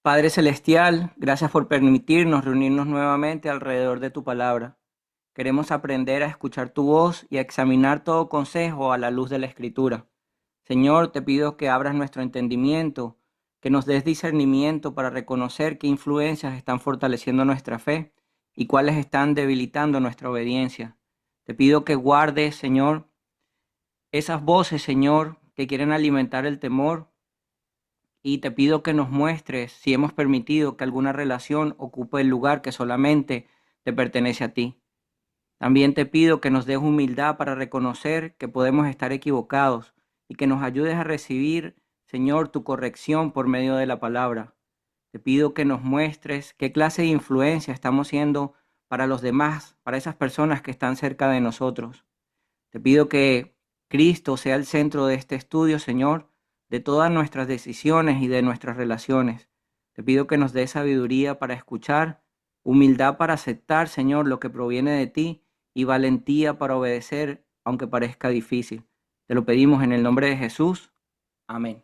Padre Celestial, gracias por permitirnos reunirnos nuevamente alrededor de tu palabra. Queremos aprender a escuchar tu voz y a examinar todo consejo a la luz de la Escritura. Señor, te pido que abras nuestro entendimiento, que nos des discernimiento para reconocer qué influencias están fortaleciendo nuestra fe y cuáles están debilitando nuestra obediencia. Te pido que guardes, Señor, esas voces, Señor, que quieren alimentar el temor y te pido que nos muestres si hemos permitido que alguna relación ocupe el lugar que solamente te pertenece a ti. También te pido que nos des humildad para reconocer que podemos estar equivocados y que nos ayudes a recibir, Señor, tu corrección por medio de la palabra. Te pido que nos muestres qué clase de influencia estamos siendo para los demás, para esas personas que están cerca de nosotros. Te pido que Cristo sea el centro de este estudio, Señor, de todas nuestras decisiones y de nuestras relaciones. Te pido que nos dé sabiduría para escuchar, humildad para aceptar, Señor, lo que proviene de ti y valentía para obedecer, aunque parezca difícil. Te lo pedimos en el nombre de Jesús. Amén.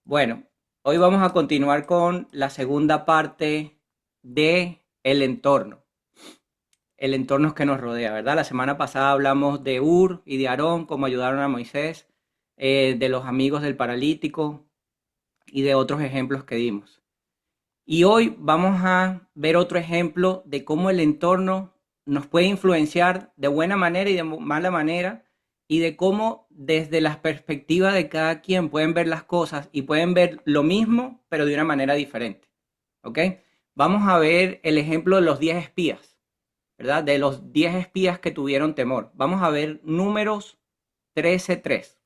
Bueno, hoy vamos a continuar con la segunda parte de el entorno. El entorno que nos rodea, ¿verdad? La semana pasada hablamos de Ur y de Aarón, cómo ayudaron a Moisés, de los amigos del paralítico y de otros ejemplos que dimos. Y hoy vamos a ver otro ejemplo de cómo el entorno nos puede influenciar de buena manera y de mala manera, y de cómo desde las perspectivas de cada quien pueden ver las cosas y pueden ver lo mismo, pero de una manera diferente. ¿Ok? Vamos a ver el ejemplo de los 10 espías. ¿Verdad? De los 10 espías que tuvieron temor. Vamos a ver Números 13:3.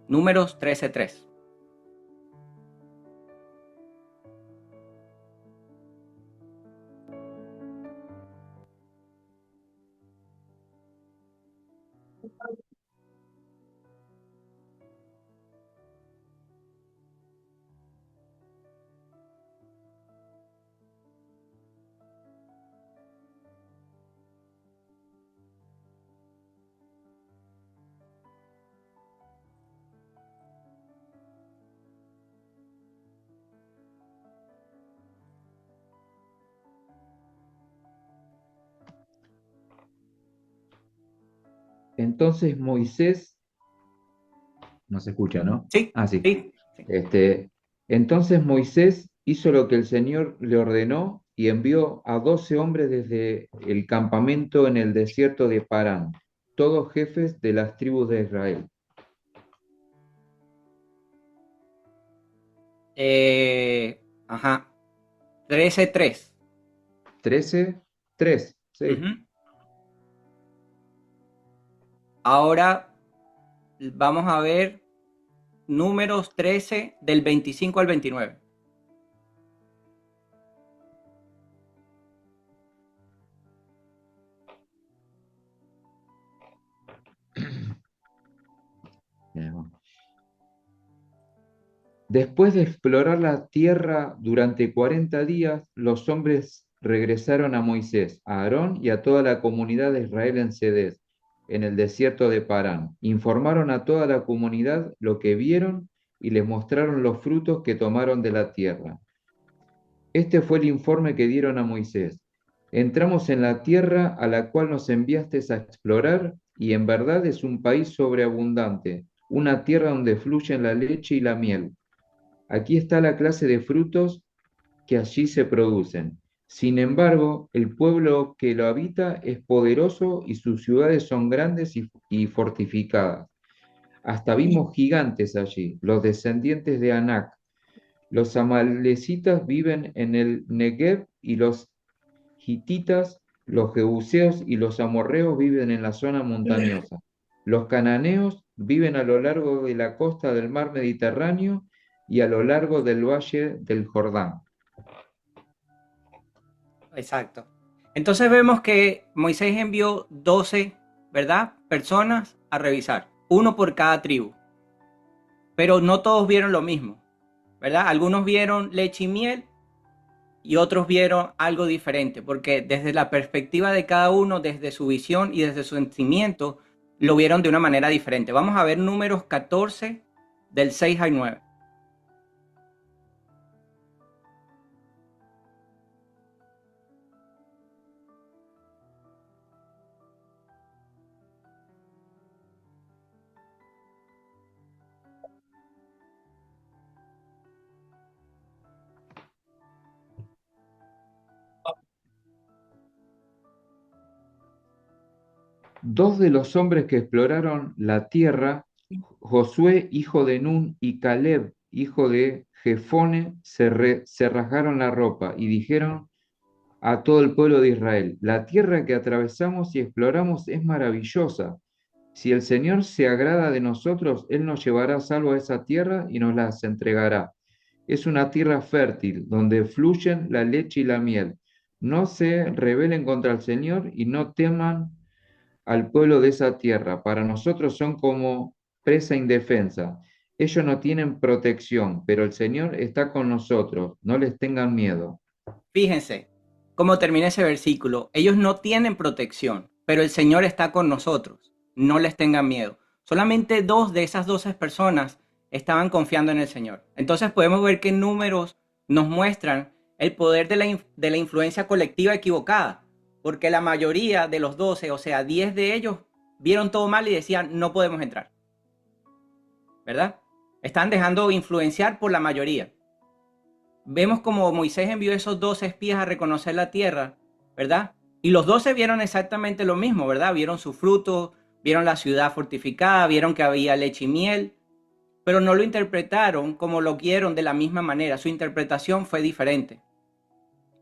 Números 13:3. Entonces Moisés, no se escucha, ¿no? Sí, Ah, sí. sí, sí. Este, entonces Moisés hizo lo que el Señor le ordenó y envió a 12 hombres desde el campamento en el desierto de Parán, todos jefes de las tribus de Israel. Ajá. 13:3. 13, 3, sí. Ujú. Ahora vamos a ver Números 13 del 25 al 29. Después de explorar la tierra durante 40 días, los hombres regresaron a Moisés, a Aarón y a toda la comunidad de Israel en Cedes, en el desierto de Parán. Informaron a toda la comunidad lo que vieron y les mostraron los frutos que tomaron de la tierra. Este fue el informe que dieron a Moisés. Entramos en la tierra a la cual nos enviaste a explorar y en verdad es un país sobreabundante, una tierra donde fluyen la leche y la miel. Aquí está la clase de frutos que allí se producen. Sin embargo, el pueblo que lo habita es poderoso y sus ciudades son grandes y fortificadas. Hasta vimos gigantes allí, los descendientes de Anac. Los amalecitas viven en el Negev y los hititas, los jebuseos y los amorreos viven en la zona montañosa. Los cananeos viven a lo largo de la costa del mar Mediterráneo y a lo largo del valle del Jordán. Exacto. Entonces vemos que Moisés envió 12, ¿verdad? Personas a revisar, uno por cada tribu. Pero no todos vieron lo mismo, ¿verdad? Algunos vieron leche y miel y otros vieron algo diferente, porque desde la perspectiva de cada uno, desde su visión y desde su sentimiento, lo vieron de una manera diferente. Vamos a ver Números 14 del 6 al 9. Dos de los hombres que exploraron la tierra, Josué, hijo de Nun, y Caleb, hijo de Jefone, se rasgaron la ropa y dijeron a todo el pueblo de Israel: la tierra que atravesamos y exploramos es maravillosa. Si el Señor se agrada de nosotros, Él nos llevará a salvo a esa tierra y nos las entregará. Es una tierra fértil, donde fluyen la leche y la miel. No se rebelen contra el Señor y no teman al pueblo de esa tierra. Para nosotros son como presa indefensa. Ellos no tienen protección, pero el Señor está con nosotros. No les tengan miedo. Fíjense cómo termina ese versículo. Ellos no tienen protección, pero el Señor está con nosotros. No les tengan miedo. Solamente dos de esas 12 personas estaban confiando en el Señor. Entonces podemos ver que números nos muestran el poder de la influencia colectiva equivocada, porque la mayoría de los 12, o sea, 10 de ellos, vieron todo mal y decían, no podemos entrar, ¿verdad? Están dejando influenciar por la mayoría. Vemos como Moisés envió esos 12 espías a reconocer la tierra, ¿verdad? Y los 12 vieron exactamente lo mismo, ¿verdad? Vieron su fruto, vieron la ciudad fortificada, vieron que había leche y miel, pero no lo interpretaron como lo vieron de la misma manera. Su interpretación fue diferente,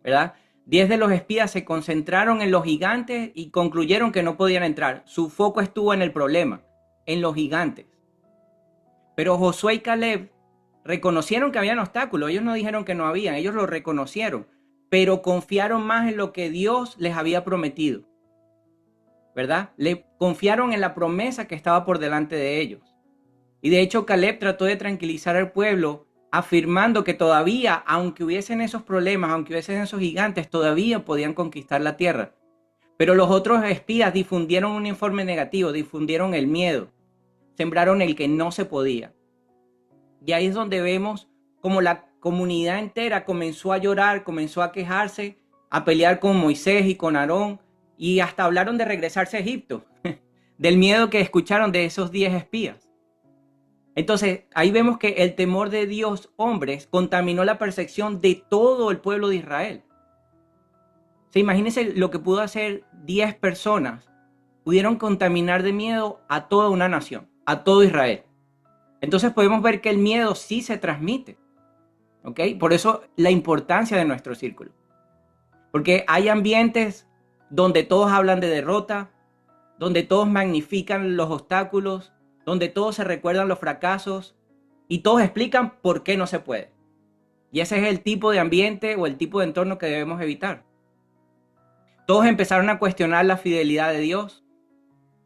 ¿verdad? 10 de los espías se concentraron en los gigantes y concluyeron que no podían entrar. Su foco estuvo en el problema, en los gigantes. Pero Josué y Caleb reconocieron que habían obstáculos. Ellos no dijeron que no habían, ellos lo reconocieron, pero confiaron más en lo que Dios les había prometido, ¿verdad? Le confiaron en la promesa que estaba por delante de ellos. Y de hecho Caleb trató de tranquilizar al pueblo afirmando que todavía, aunque hubiesen esos problemas, aunque hubiesen esos gigantes, todavía podían conquistar la tierra. Pero los otros espías difundieron un informe negativo, difundieron el miedo, sembraron el que no se podía. Y ahí es donde vemos como la comunidad entera comenzó a llorar, comenzó a quejarse, a pelear con Moisés y con Aarón, y hasta hablaron de regresarse a Egipto, del miedo que escucharon de esos 10 espías. Entonces, ahí vemos que el temor de Dios, hombres, contaminó la percepción de todo el pueblo de Israel. Imagínense lo que pudo hacer 10 personas. Pudieron contaminar de miedo a toda una nación, a todo Israel. Entonces podemos ver que el miedo sí se transmite, ¿ok? Por eso la importancia de nuestro círculo. Porque hay ambientes donde todos hablan de derrota, donde todos magnifican los obstáculos, donde todos se recuerdan los fracasos y todos explican por qué no se puede. Y ese es el tipo de ambiente o el tipo de entorno que debemos evitar. Todos empezaron a cuestionar la fidelidad de Dios,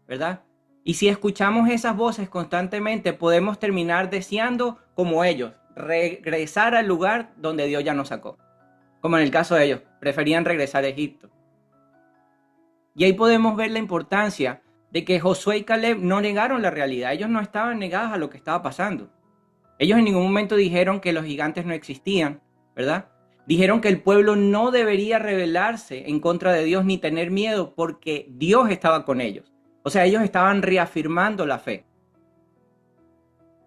¿verdad? Y si escuchamos esas voces constantemente, podemos terminar deseando, como ellos, regresar al lugar donde Dios ya nos sacó. Como en el caso de ellos, preferían regresar a Egipto. Y ahí podemos ver la importancia de que Josué y Caleb no negaron la realidad. Ellos no estaban negados a lo que estaba pasando. Ellos en ningún momento dijeron que los gigantes no existían, ¿verdad? Dijeron que el pueblo no debería rebelarse en contra de Dios ni tener miedo porque Dios estaba con ellos. O sea, ellos estaban reafirmando la fe.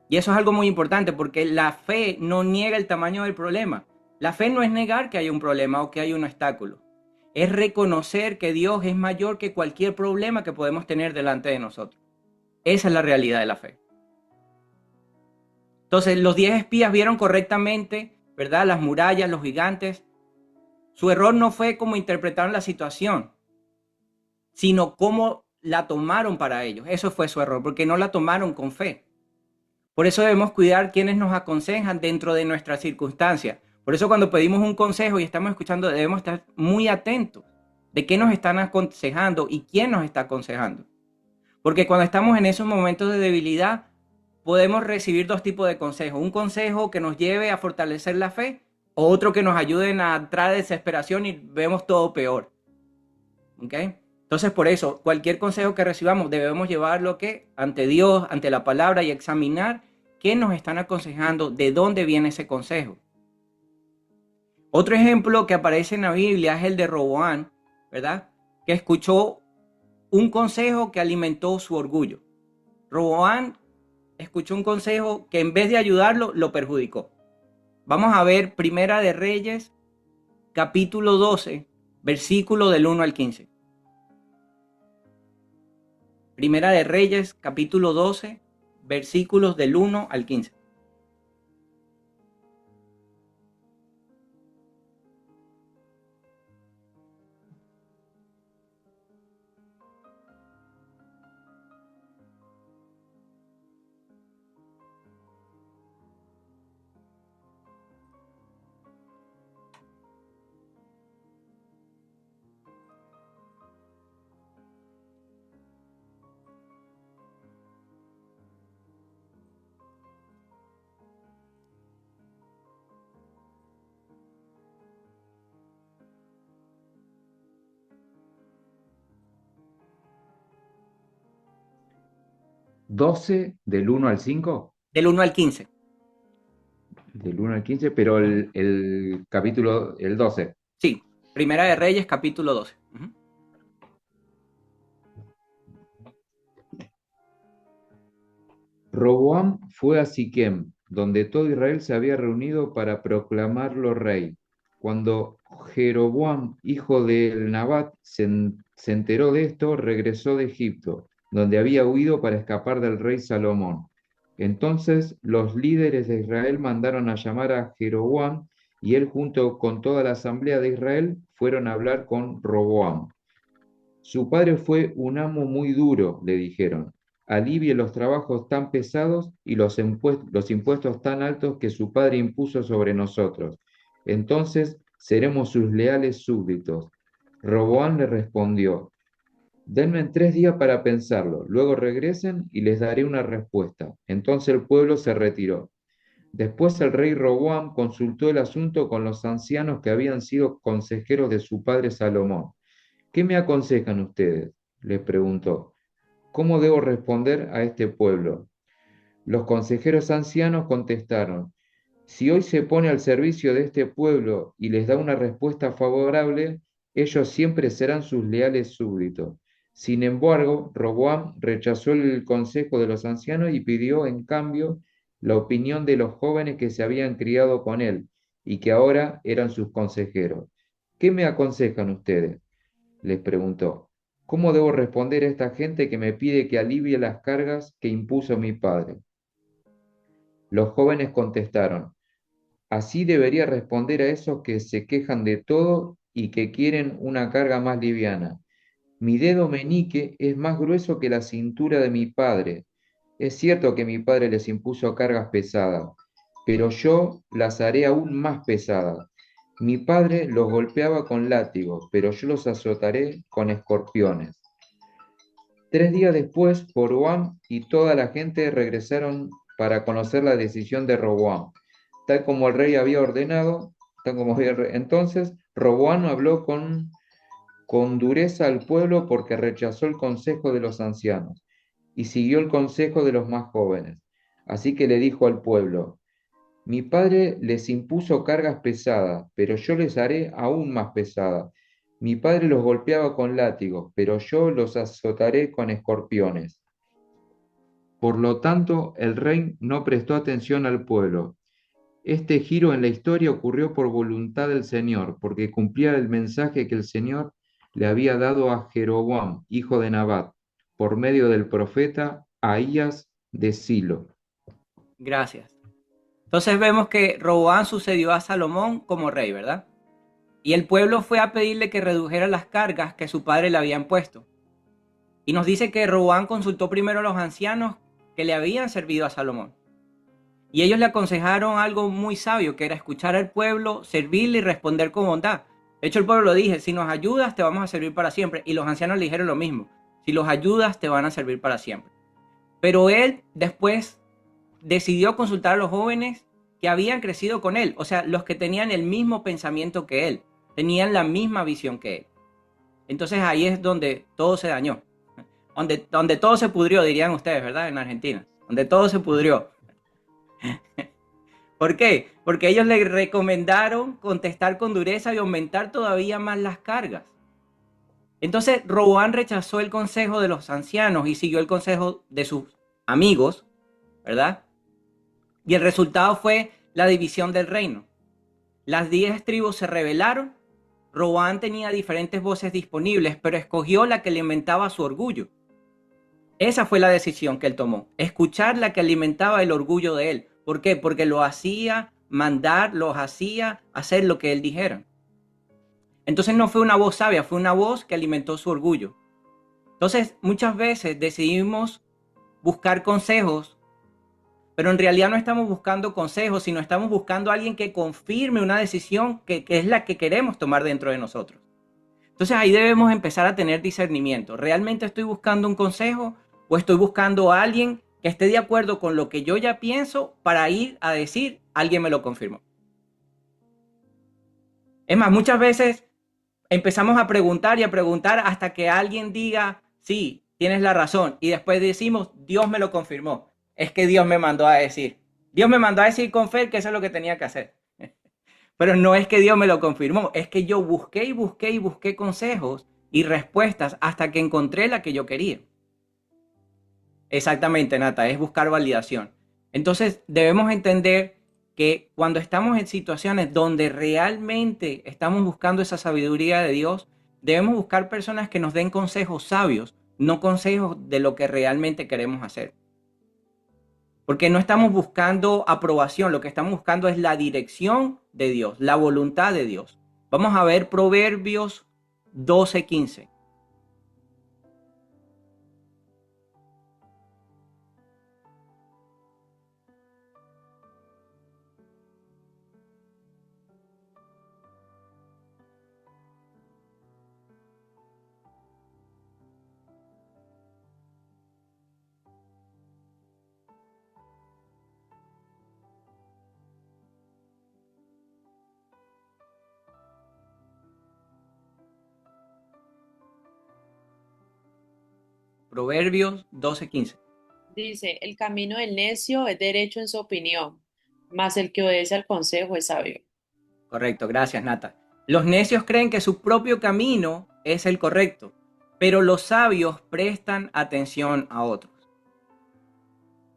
Y eso es algo muy importante porque la fe no niega el tamaño del problema. La fe no es negar que hay un problema o que hay un obstáculo. Es reconocer que Dios es mayor que cualquier problema que podemos tener delante de nosotros. Esa es la realidad de la fe. Entonces, los 10 espías vieron correctamente, ¿verdad? Las murallas, los gigantes. Su error no fue cómo interpretaron la situación, sino cómo la tomaron para ellos. Eso fue su error, porque no la tomaron con fe. Por eso debemos cuidar quienes nos aconsejan dentro de nuestras circunstancias. Por eso cuando pedimos un consejo y estamos escuchando, debemos estar muy atentos de qué nos están aconsejando y quién nos está aconsejando. Porque cuando estamos en esos momentos de debilidad, podemos recibir dos tipos de consejos. Un consejo que nos lleve a fortalecer la fe o otro que nos ayuden a entrar a desesperación y vemos todo peor. ¿Ok? Entonces, por eso, cualquier consejo que recibamos debemos llevarlo que ante Dios, ante la palabra y examinar qué nos están aconsejando, de dónde viene ese consejo. Otro ejemplo que aparece en la Biblia es el de Roboán, ¿verdad? Que escuchó un consejo que alimentó su orgullo. Roboán escuchó un consejo que en vez de ayudarlo, lo perjudicó. Vamos a ver Primera de Reyes, capítulo 12, versículo del 1 al 15. Primera de Reyes, capítulo 12, versículos del 1 al 15. 12 del 1 al 5, Del 1 al 15. del 1 al 15, pero Ujú. el capítulo, el 12. Sí, Primera de Reyes, capítulo 12. Ujú. Roboam fue a Siquem, donde todo Israel se había reunido para proclamarlo rey. Cuando Jeroboam, hijo de Nabat, se enteró de esto, regresó de Egipto, donde había huido para escapar del rey Salomón. Entonces los líderes de Israel mandaron a llamar a Jeroboam y él junto con toda la asamblea de Israel fueron a hablar con Roboam. Su padre fue un amo muy duro, le dijeron. Alivie los trabajos tan pesados y los impuestos tan altos que su padre impuso sobre nosotros. Entonces seremos sus leales súbditos. Roboán le respondió, denme 3 días para pensarlo, luego regresen y les daré una respuesta. Entonces el pueblo se retiró. Después el rey Roboam consultó el asunto con los ancianos que habían sido consejeros de su padre Salomón. ¿Qué me aconsejan ustedes? Les preguntó. ¿Cómo debo responder a este pueblo? Los consejeros ancianos contestaron, si hoy se pone al servicio de este pueblo y les da una respuesta favorable, ellos siempre serán sus leales súbditos. Sin embargo, Roboam rechazó el consejo de los ancianos y pidió, en cambio, la opinión de los jóvenes que se habían criado con él y que ahora eran sus consejeros. ¿Qué me aconsejan ustedes? Les preguntó, ¿cómo debo responder a esta gente que me pide que alivie las cargas que impuso mi padre? Los jóvenes contestaron, así debería responder a esos que se quejan de todo y que quieren una carga más liviana. Mi dedo meñique es más grueso que la cintura de mi padre. Es cierto que mi padre les impuso cargas pesadas, pero yo las haré aún más pesadas. Mi padre los golpeaba con látigos, pero yo los azotaré con escorpiones. 3 días después, Joroboam y toda la gente regresaron para conocer la decisión de Roboam, tal como el rey había ordenado, entonces Roboam habló con dureza al pueblo porque rechazó el consejo de los ancianos y siguió el consejo de los más jóvenes. Así que le dijo al pueblo, mi padre les impuso cargas pesadas, pero yo les haré aún más pesadas. Mi padre los golpeaba con látigos, pero yo los azotaré con escorpiones. Por lo tanto, el rey no prestó atención al pueblo. Este giro en la historia ocurrió por voluntad del Señor, porque cumplía el mensaje que el Señor le había dado a Jeroboam, hijo de Nabat, por medio del profeta Ahías de Silo. Gracias. Entonces vemos que Roboán sucedió a Salomón como rey, ¿verdad? Y el pueblo fue a pedirle que redujera las cargas que su padre le habían puesto. Y nos dice que Roboán consultó primero a los ancianos que le habían servido a Salomón. Y ellos le aconsejaron algo muy sabio, que era escuchar al pueblo, servirle y responder con bondad. De hecho, el pueblo lo dije, si nos ayudas, te vamos a servir para siempre. Y los ancianos le dijeron lo mismo, si los ayudas, te van a servir para siempre. Pero él después decidió consultar a los jóvenes que habían crecido con él, o sea, los que tenían el mismo pensamiento que él, tenían la misma visión que él. Entonces ahí es donde todo se dañó, donde todo se pudrió, dirían ustedes, ¿verdad? En Argentina, donde todo se pudrió. ¿Por qué? Porque ellos le recomendaron contestar con dureza y aumentar todavía más las cargas. Entonces Roboán rechazó el consejo de los ancianos y siguió el consejo de sus amigos, ¿verdad? Y el resultado fue la división del reino. Las 10 tribus se rebelaron. Roboán tenía diferentes voces disponibles, pero escogió la que alimentaba su orgullo. Esa fue la decisión que él tomó, escuchar la que alimentaba el orgullo de él. ¿Por qué? Porque lo hacía mandar, los hacía hacer lo que él dijera. Entonces no fue una voz sabia, fue una voz que alimentó su orgullo. Entonces muchas veces decidimos buscar consejos, pero en realidad no estamos buscando consejos, sino estamos buscando a alguien que confirme una decisión que es la que queremos tomar dentro de nosotros. Entonces ahí debemos empezar a tener discernimiento. ¿Realmente estoy buscando un consejo o estoy buscando a alguien que esté de acuerdo con lo que yo ya pienso para ir a decir, alguien me lo confirmó? Es más, muchas veces empezamos a preguntar y a preguntar hasta que alguien diga, sí, tienes la razón. Y después decimos, Dios me lo confirmó. Es que Dios me mandó a decir. Dios me mandó a decir con fe que eso es lo que tenía que hacer. Pero no es que Dios me lo confirmó, es que yo busqué y busqué y busqué consejos y respuestas hasta que encontré la que yo quería. Exactamente, Nata, es buscar validación. Entonces debemos entender que cuando estamos en situaciones donde realmente estamos buscando esa sabiduría de Dios, debemos buscar personas que nos den consejos sabios, no consejos de lo que realmente queremos hacer. Porque no estamos buscando aprobación, lo que estamos buscando es la dirección de Dios, la voluntad de Dios. Vamos a ver Proverbios 12:15. Proverbios 12:15. Dice, el camino del necio es derecho en su opinión, mas el que obedece al consejo es sabio. Correcto, gracias, Nata. Los necios creen que su propio camino es el correcto, pero los sabios prestan atención a otros.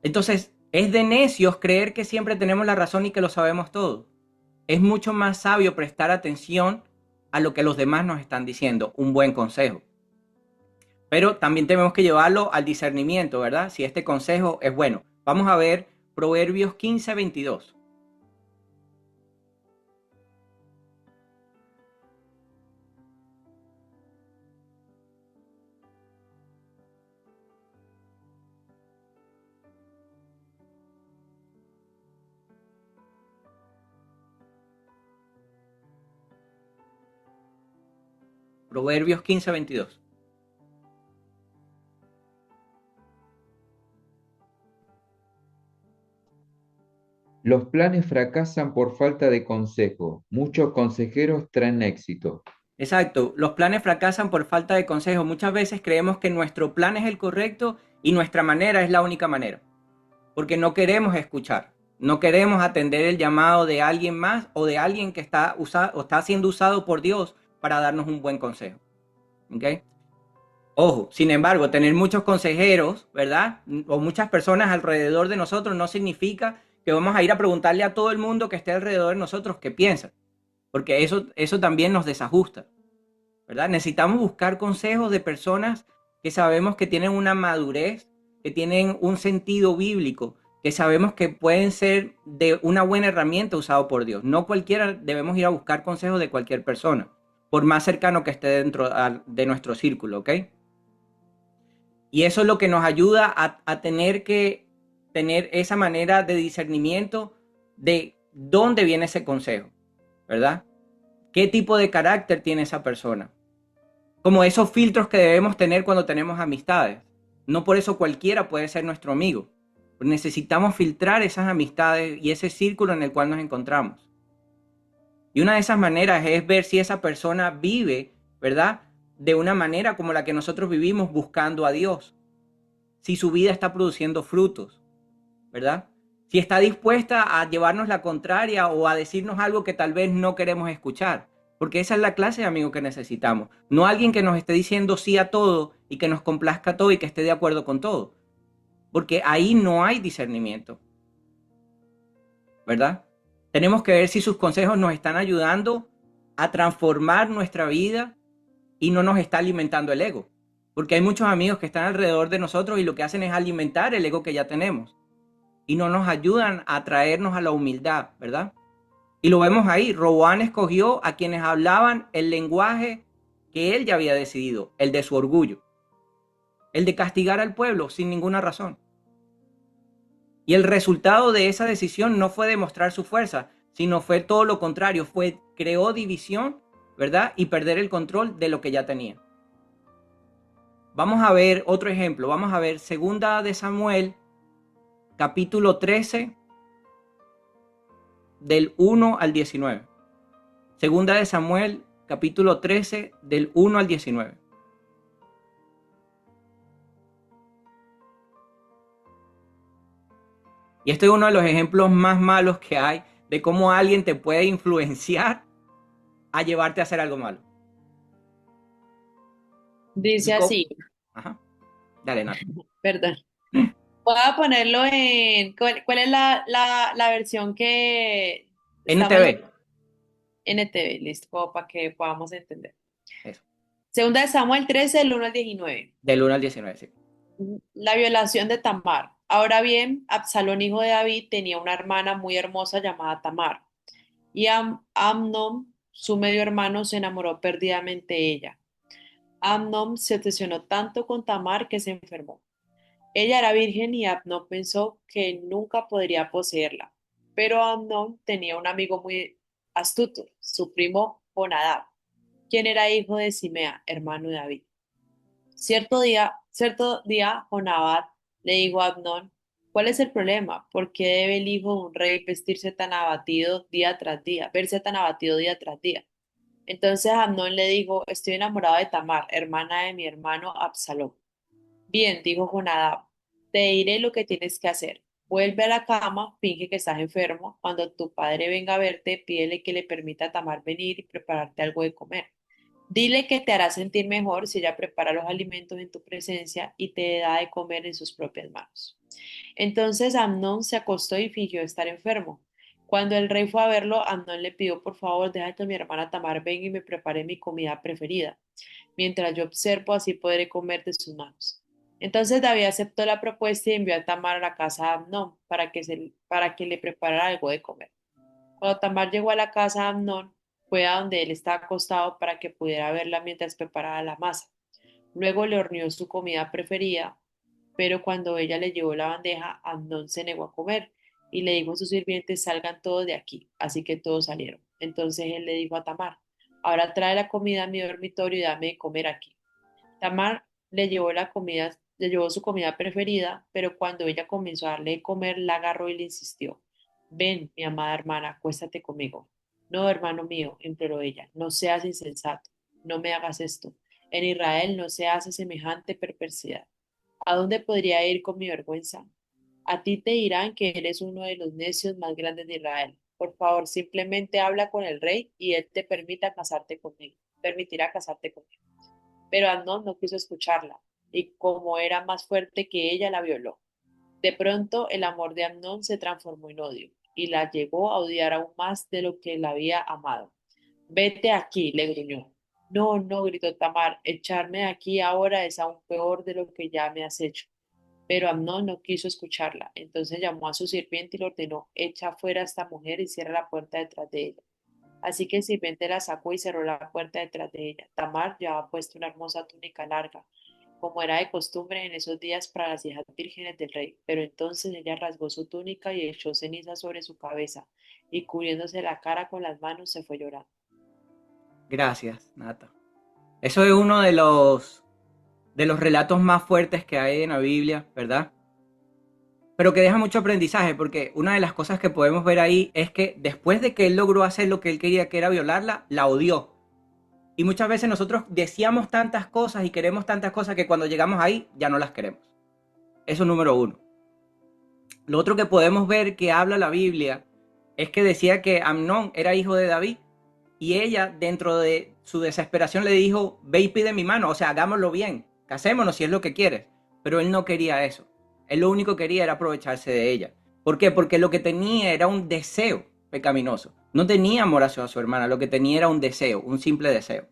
Entonces, es de necios creer que siempre tenemos la razón y que lo sabemos todo. Es mucho más sabio prestar atención a lo que los demás nos están diciendo, un buen consejo. Pero también tenemos que llevarlo al discernimiento, ¿verdad? Si este consejo es bueno. Vamos a ver Proverbios 15:22. Proverbios 15:22. Los planes fracasan por falta de consejo. Muchos consejeros traen éxito. Exacto, los planes fracasan por falta de consejo. Muchas veces creemos que nuestro plan es el correcto y nuestra manera es la única manera, porque no queremos escuchar, no queremos atender el llamado de alguien más o de alguien que está, o está siendo usado por Dios para darnos un buen consejo. ¿Okay? Ojo, sin embargo, tener muchos consejeros, ¿verdad? O muchas personas alrededor de nosotros no significa que vamos a ir a preguntarle a todo el mundo que esté alrededor de nosotros qué piensa, porque eso también nos desajusta, ¿verdad? Necesitamos buscar consejos de personas que sabemos que tienen una madurez, que tienen un sentido bíblico, que sabemos que pueden ser de una buena herramienta usado por Dios. No cualquiera debemos ir a buscar consejos de cualquier persona, por más cercano que esté dentro de nuestro círculo, ¿ok? Y eso es lo que nos ayuda a tener que tener esa manera de discernimiento de dónde viene ese consejo, ¿verdad? ¿Qué tipo de carácter tiene esa persona? Como esos filtros que debemos tener cuando tenemos amistades. No por eso cualquiera puede ser nuestro amigo. Necesitamos filtrar esas amistades y ese círculo en el cual nos encontramos. Y una de esas maneras es ver si esa persona vive, ¿verdad?, de una manera como la que nosotros vivimos, buscando a Dios. Si su vida está produciendo frutos, ¿verdad? Si está dispuesta a llevarnos la contraria o a decirnos algo que tal vez no queremos escuchar. Porque esa es la clase de amigo que necesitamos. No alguien que nos esté diciendo sí a todo y que nos complazca todo y que esté de acuerdo con todo. Porque ahí no hay discernimiento, ¿verdad? Tenemos que ver si sus consejos nos están ayudando a transformar nuestra vida y no nos está alimentando el ego. Porque hay muchos amigos que están alrededor de nosotros y lo que hacen es alimentar el ego que ya tenemos. Y no nos ayudan a traernos a la humildad, ¿verdad? Y lo vemos ahí. Roboán escogió a quienes hablaban el lenguaje que él ya había decidido, el de su orgullo. El de castigar al pueblo sin ninguna razón. Y el resultado de esa decisión no fue demostrar su fuerza, sino fue todo lo contrario, creó división, ¿verdad? Y perder el control de lo que ya tenía. Vamos a ver otro ejemplo, vamos a ver Segunda de Samuel, capítulo 13, del 1 al 19. Segunda de Samuel, capítulo 13, del 1 al 19. Y este es uno de los ejemplos más malos que hay de cómo alguien te puede influenciar a llevarte a hacer algo malo. Dice así, Ajá. Dale, Nat. perdón. Voy a ponerlo en, ¿cuál es la versión que estamos NTV. NTV, listo, como para que podamos entender. Eso. Segunda de Samuel 13, del 1 al 19. Del 1 al 19, sí. La violación de Tamar. Ahora bien, Absalón, hijo de David, tenía una hermana muy hermosa llamada Tamar. Y Amnón, su medio hermano, se enamoró perdidamente de ella. Amnón se obsesionó tanto con Tamar que se enfermó. Ella era virgen y Amnón pensó que nunca podría poseerla. Pero Amnón tenía un amigo muy astuto, su primo Jonadab, quien era hijo de Simea, hermano de David. Cierto día, Jonadab le dijo a Amnón: ¿cuál es el problema? ¿Por qué debe el hijo de un rey vestirse tan abatido día tras día, verse tan abatido día tras día? Entonces Amnón le dijo: estoy enamorado de Tamar, hermana de mi hermano Absalón. Bien, dijo Jonadab, te diré lo que tienes que hacer. Vuelve a la cama, finge que estás enfermo. Cuando tu padre venga a verte, pídele que le permita a Tamar venir y prepararte algo de comer. Dile que te hará sentir mejor si ella prepara los alimentos en tu presencia y te da de comer en sus propias manos. Entonces Amnón se acostó y fingió estar enfermo. Cuando el rey fue a verlo, Amnón le pidió: por favor, deja que mi hermana Tamar venga y me prepare mi comida preferida. Mientras yo observo, así podré comer de sus manos. Entonces David aceptó la propuesta y envió a Tamar a la casa de Amnón para que le preparara algo de comer. Cuando Tamar llegó a la casa de Amnón, fue a donde él estaba acostado para que pudiera verla mientras preparaba la masa. Luego le horneó su comida preferida, pero cuando ella le llevó la bandeja, Amnón se negó a comer y le dijo a sus sirvientes: salgan todos de aquí. Así que todos salieron. Entonces él le dijo a Tamar: ahora trae la comida a mi dormitorio y dame de comer aquí. Tamar le llevó su comida preferida, pero cuando ella comenzó a darle de comer, la agarró y le insistió: ven, mi amada hermana, acuéstate conmigo. No, hermano mío, imploró ella, no seas insensato, no me hagas esto. En Israel no se hace semejante perversidad. ¿A dónde podría ir con mi vergüenza? A ti te dirán que eres uno de los necios más grandes de Israel. Por favor, simplemente habla con el rey y él te permitirá casarte conmigo. Pero Amnón no quiso escucharla, y como era más fuerte que ella, la violó. De pronto, el amor de Amnón se transformó en odio, y la llevó a odiar aún más de lo que la había amado. Vete aquí, le gruñó. No, no, gritó Tamar, echarme de aquí ahora es aún peor de lo que ya me has hecho. Pero Amnón no quiso escucharla. Entonces llamó a su sirviente y le ordenó: echa fuera a esta mujer y cierra la puerta detrás de ella. Así que el sirviente la sacó y cerró la puerta detrás de ella. Tamar llevaba puesta una hermosa túnica larga, como era de costumbre en esos días para las hijas vírgenes del rey. Pero entonces ella rasgó su túnica y echó ceniza sobre su cabeza, y cubriéndose la cara con las manos se fue llorando. Gracias, Nata. Eso es uno de los relatos más fuertes que hay en la Biblia, ¿verdad? pero que deja mucho aprendizaje, porque una de las cosas que podemos ver ahí es que después de que él logró hacer lo que él quería, que era violarla, la odió. Y muchas veces nosotros deseamos tantas cosas y queremos tantas cosas que cuando llegamos ahí ya no las queremos. Eso número uno. Lo otro que podemos ver que habla la Biblia es que decía que Amnón era hijo de David y ella, dentro de su desesperación, le dijo: ve y pide mi mano, o sea, hagámoslo bien, casémonos si es lo que quieres. Pero él no quería eso. Él lo único que quería era aprovecharse de ella. ¿Por qué? Porque lo que tenía era un deseo pecaminoso. No tenía amor hacia su hermana, lo que tenía era un deseo, un simple deseo.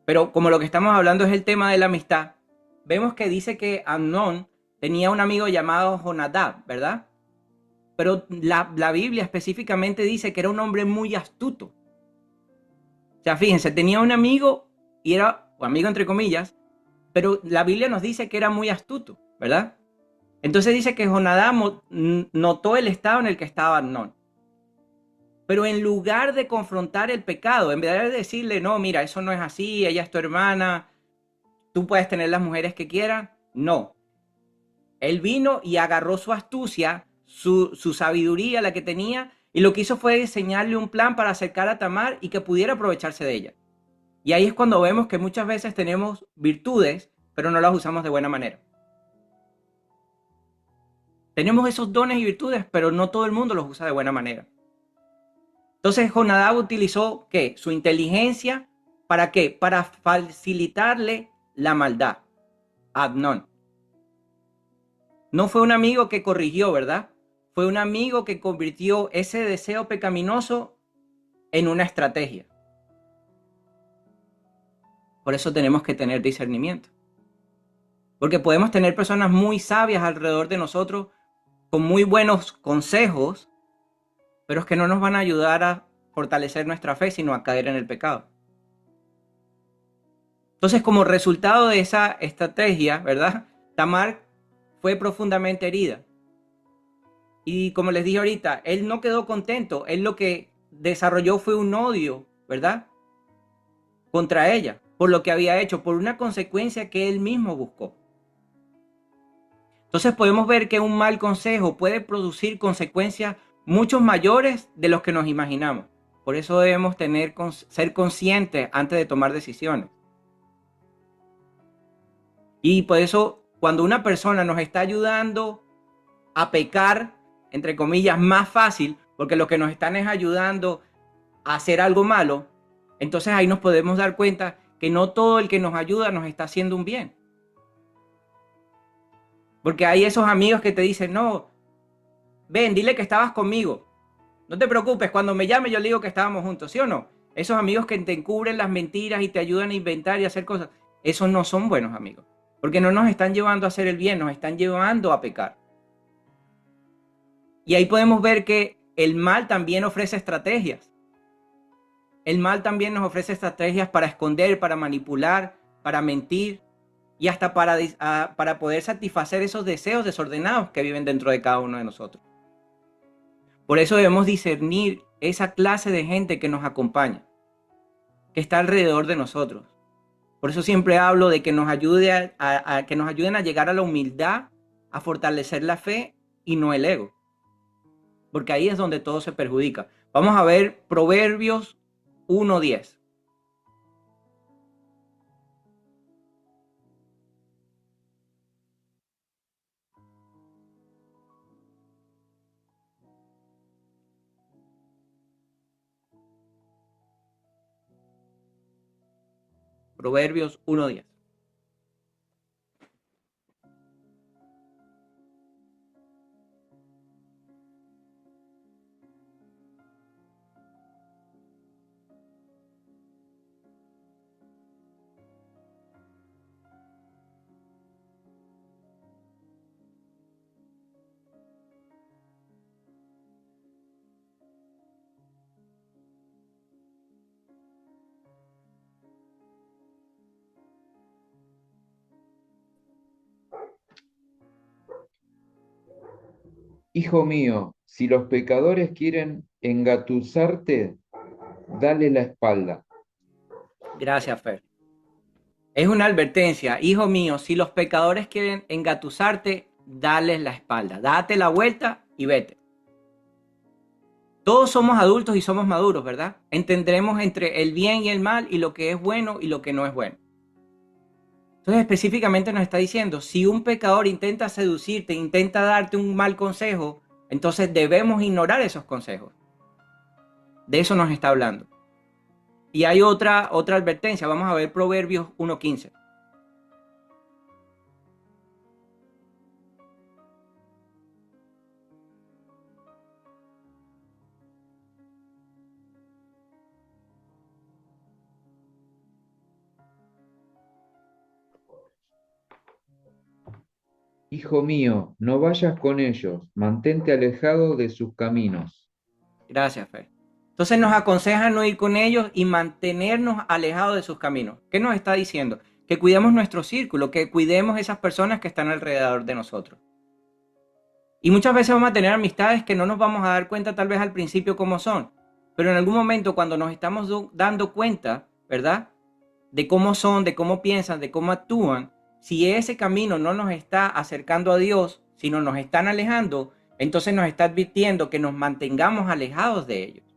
Pero como lo que estamos hablando es el tema de la amistad, vemos que dice que Amnón tenía un amigo llamado Jonadab, ¿verdad? Pero la Biblia específicamente dice que era un hombre muy astuto. O sea, fíjense, tenía un amigo y era, o amigo entre comillas, pero la Biblia nos dice que era muy astuto, ¿verdad? Entonces dice que Jonadab notó el estado en el que estaba Amnón. Pero en lugar de confrontar el pecado, en vez de decirle: no, mira, eso no es así, ella es tu hermana, tú puedes tener las mujeres que quieras, no. Él vino y agarró su astucia, su sabiduría, la que tenía, y lo que hizo fue diseñarle un plan para acercar a Tamar y que pudiera aprovecharse de ella. Y ahí es cuando vemos que muchas veces tenemos virtudes, pero no las usamos de buena manera. Tenemos esos dones y virtudes, pero no todo el mundo los usa de buena manera. Entonces Jonadab utilizó ¿qué? Su inteligencia, ¿para qué? Para facilitarle la maldad a Amnón. No fue un amigo que corrigió, ¿verdad? Fue un amigo que convirtió ese deseo pecaminoso en una estrategia. Por eso tenemos que tener discernimiento. Porque podemos tener personas muy sabias alrededor de nosotros con muy buenos consejos, pero es que no nos van a ayudar a fortalecer nuestra fe, sino a caer en el pecado. Entonces, como resultado de esa estrategia, ¿verdad? Tamar fue profundamente herida. Y como les dije ahorita, él no quedó contento. Él lo que desarrolló fue un odio, ¿verdad? Contra ella, por lo que había hecho, por una consecuencia que él mismo buscó. Entonces podemos ver que un mal consejo puede producir consecuencias mucho mayores de los que nos imaginamos. Por eso debemos ser conscientes antes de tomar decisiones. Y por eso, cuando una persona nos está ayudando a pecar, entre comillas, más fácil, porque lo que nos están es ayudando a hacer algo malo, entonces ahí nos podemos dar cuenta que no todo el que nos ayuda nos está haciendo un bien. Porque hay esos amigos que te dicen: no, ven, dile que estabas conmigo. No te preocupes, cuando me llame yo le digo que estábamos juntos, ¿sí o no? Esos amigos que te encubren las mentiras y te ayudan a inventar y a hacer cosas, esos no son buenos amigos. Porque no nos están llevando a hacer el bien, nos están llevando a pecar. Y ahí podemos ver que el mal también ofrece estrategias. El mal también nos ofrece estrategias para esconder, para manipular, para mentir y hasta para poder satisfacer esos deseos desordenados que viven dentro de cada uno de nosotros. Por eso debemos discernir esa clase de gente que nos acompaña, que está alrededor de nosotros. Por eso siempre hablo de que nos ayuden a llegar a la humildad, a fortalecer la fe y no el ego. Porque ahí es donde todo se perjudica. Vamos a ver Proverbios 1:10. Proverbios 1:10. Hijo mío, si los pecadores quieren engatusarte, dale la espalda. Gracias, Fer. Es una advertencia: hijo mío, si los pecadores quieren engatusarte, dales la espalda, date la vuelta y vete. Todos somos adultos y somos maduros, ¿verdad? Entenderemos entre el bien y el mal y lo que es bueno y lo que no es bueno. Entonces específicamente nos está diciendo, si un pecador intenta seducirte, intenta darte un mal consejo, entonces debemos ignorar esos consejos. De eso nos está hablando. Y hay otra advertencia, vamos a ver Proverbios 1:15. Hijo mío, no vayas con ellos, mantente alejado de sus caminos. Gracias, Fer. Entonces nos aconseja no ir con ellos y mantenernos alejados de sus caminos. ¿Qué nos está diciendo? Que cuidemos nuestro círculo, que cuidemos esas personas que están alrededor de nosotros. Y muchas veces vamos a tener amistades que no nos vamos a dar cuenta tal vez al principio cómo son, pero en algún momento cuando nos estamos dando cuenta, ¿verdad? De cómo son, de cómo piensan, de cómo actúan, si ese camino no nos está acercando a Dios, sino nos están alejando, entonces nos está advirtiendo que nos mantengamos alejados de ellos,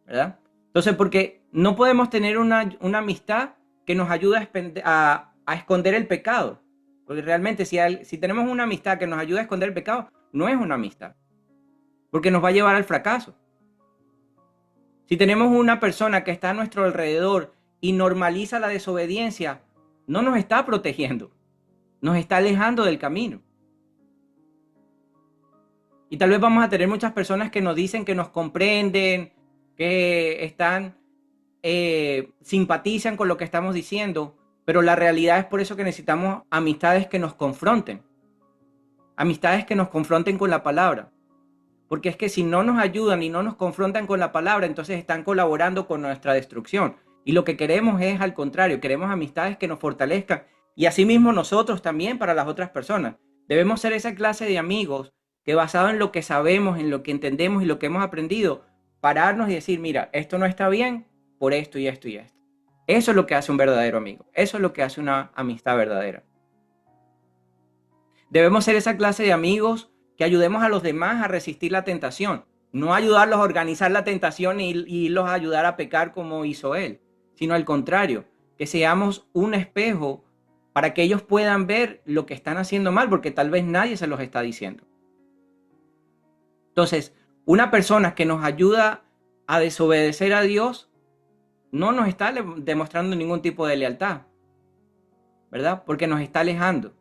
¿verdad? Entonces, porque no podemos tener una amistad que nos ayude a esconder el pecado. Porque realmente si tenemos una amistad que nos ayuda a esconder el pecado, no es una amistad. Porque nos va a llevar al fracaso. Si tenemos una persona que está a nuestro alrededor y normaliza la desobediencia, no nos está protegiendo. Nos está alejando del camino. Y tal vez vamos a tener muchas personas que nos dicen que nos comprenden, que simpatizan con lo que estamos diciendo, pero la realidad es por eso que necesitamos amistades que nos confronten, amistades que nos confronten con la palabra, porque es que si no nos ayudan y no nos confrontan con la palabra, entonces están colaborando con nuestra destrucción. Y lo que queremos es al contrario, queremos amistades que nos fortalezcan y asimismo nosotros también para las otras personas. Debemos ser esa clase de amigos que basado en lo que sabemos, en lo que entendemos y lo que hemos aprendido, pararnos y decir, mira, esto no está bien por esto y esto y esto. Eso es lo que hace un verdadero amigo. Eso es lo que hace una amistad verdadera. Debemos ser esa clase de amigos que ayudemos a los demás a resistir la tentación. No ayudarlos a organizar la tentación y irlos a ayudar a pecar como hizo él, sino al contrario, que seamos un espejo para que ellos puedan ver lo que están haciendo mal, porque tal vez nadie se los está diciendo. Entonces, una persona que nos ayuda a desobedecer a Dios no nos está demostrando ningún tipo de lealtad, ¿verdad? Porque nos está alejando.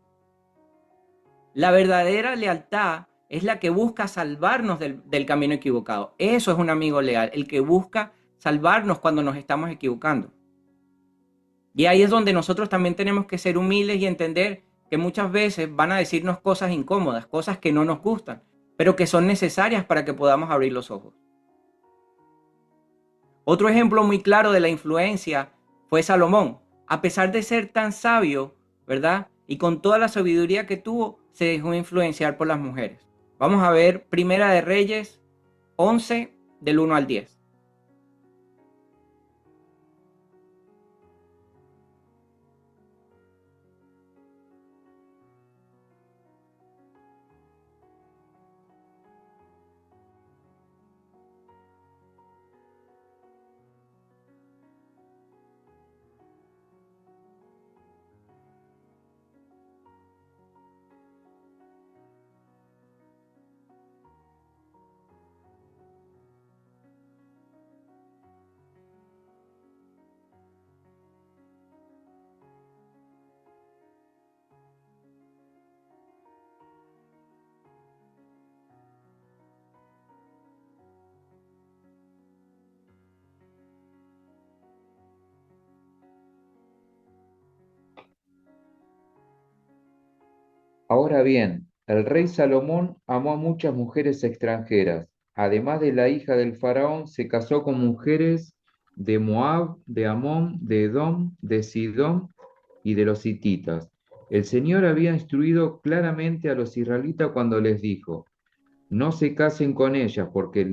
La verdadera lealtad es la que busca salvarnos del camino equivocado. Eso es un amigo leal, el que busca salvarnos cuando nos estamos equivocando. Y ahí es donde nosotros también tenemos que ser humildes y entender que muchas veces van a decirnos cosas incómodas, cosas que no nos gustan, pero que son necesarias para que podamos abrir los ojos. Otro ejemplo muy claro de la influencia fue Salomón. A pesar de ser tan sabio, ¿verdad? Y con toda la sabiduría que tuvo, se dejó influenciar por las mujeres. Vamos a ver Primera de Reyes 11, del 1 al 10. Ahora bien, el rey Salomón amó a muchas mujeres extranjeras. Además de la hija del faraón, se casó con mujeres de Moab, de Amón, de Edom, de Sidón y de los hititas. El Señor había instruido claramente a los israelitas cuando les dijo, no se casen con ellas porque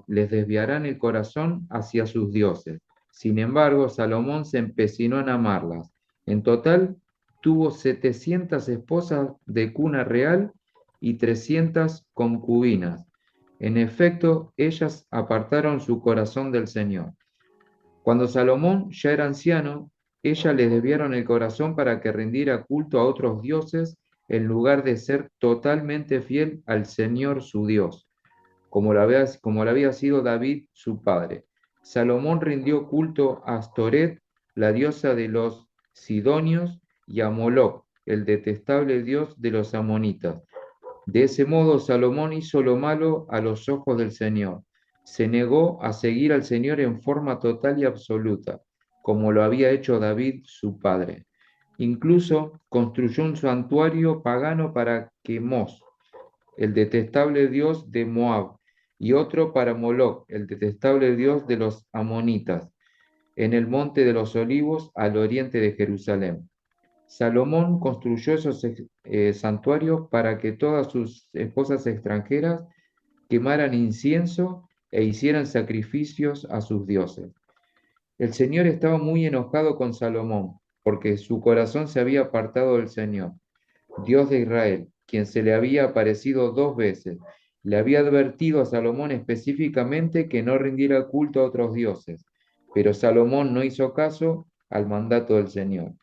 les desviarán el corazón hacia sus dioses. Sin embargo, Salomón se empecinó en amarlas. En total, tuvo 700 esposas de cuna real y 300 concubinas. En efecto, ellas apartaron su corazón del Señor. Cuando Salomón ya era anciano, ellas le desviaron el corazón para que rindiera culto a otros dioses en lugar de ser totalmente fiel al Señor su Dios, como lo había sido David su padre. Salomón rindió culto a Astoret, la diosa de los sidonios, y a Moloc, el detestable dios de los amonitas. De ese modo, Salomón hizo lo malo a los ojos del Señor. Se negó a seguir al Señor en forma total y absoluta, como lo había hecho David, su padre. Incluso construyó un santuario pagano para Quemos, el detestable dios de Moab, y otro para Moloc, el detestable dios de los amonitas, en el monte de los olivos al oriente de Jerusalén. Salomón construyó esos santuarios para que todas sus esposas extranjeras quemaran incienso e hicieran sacrificios a sus dioses. El Señor estaba muy enojado con Salomón, porque su corazón se había apartado del Señor, Dios de Israel, quien se le había aparecido 2 veces. Le había advertido a Salomón específicamente que no rindiera culto a otros dioses, pero Salomón no hizo caso al mandato del Señor.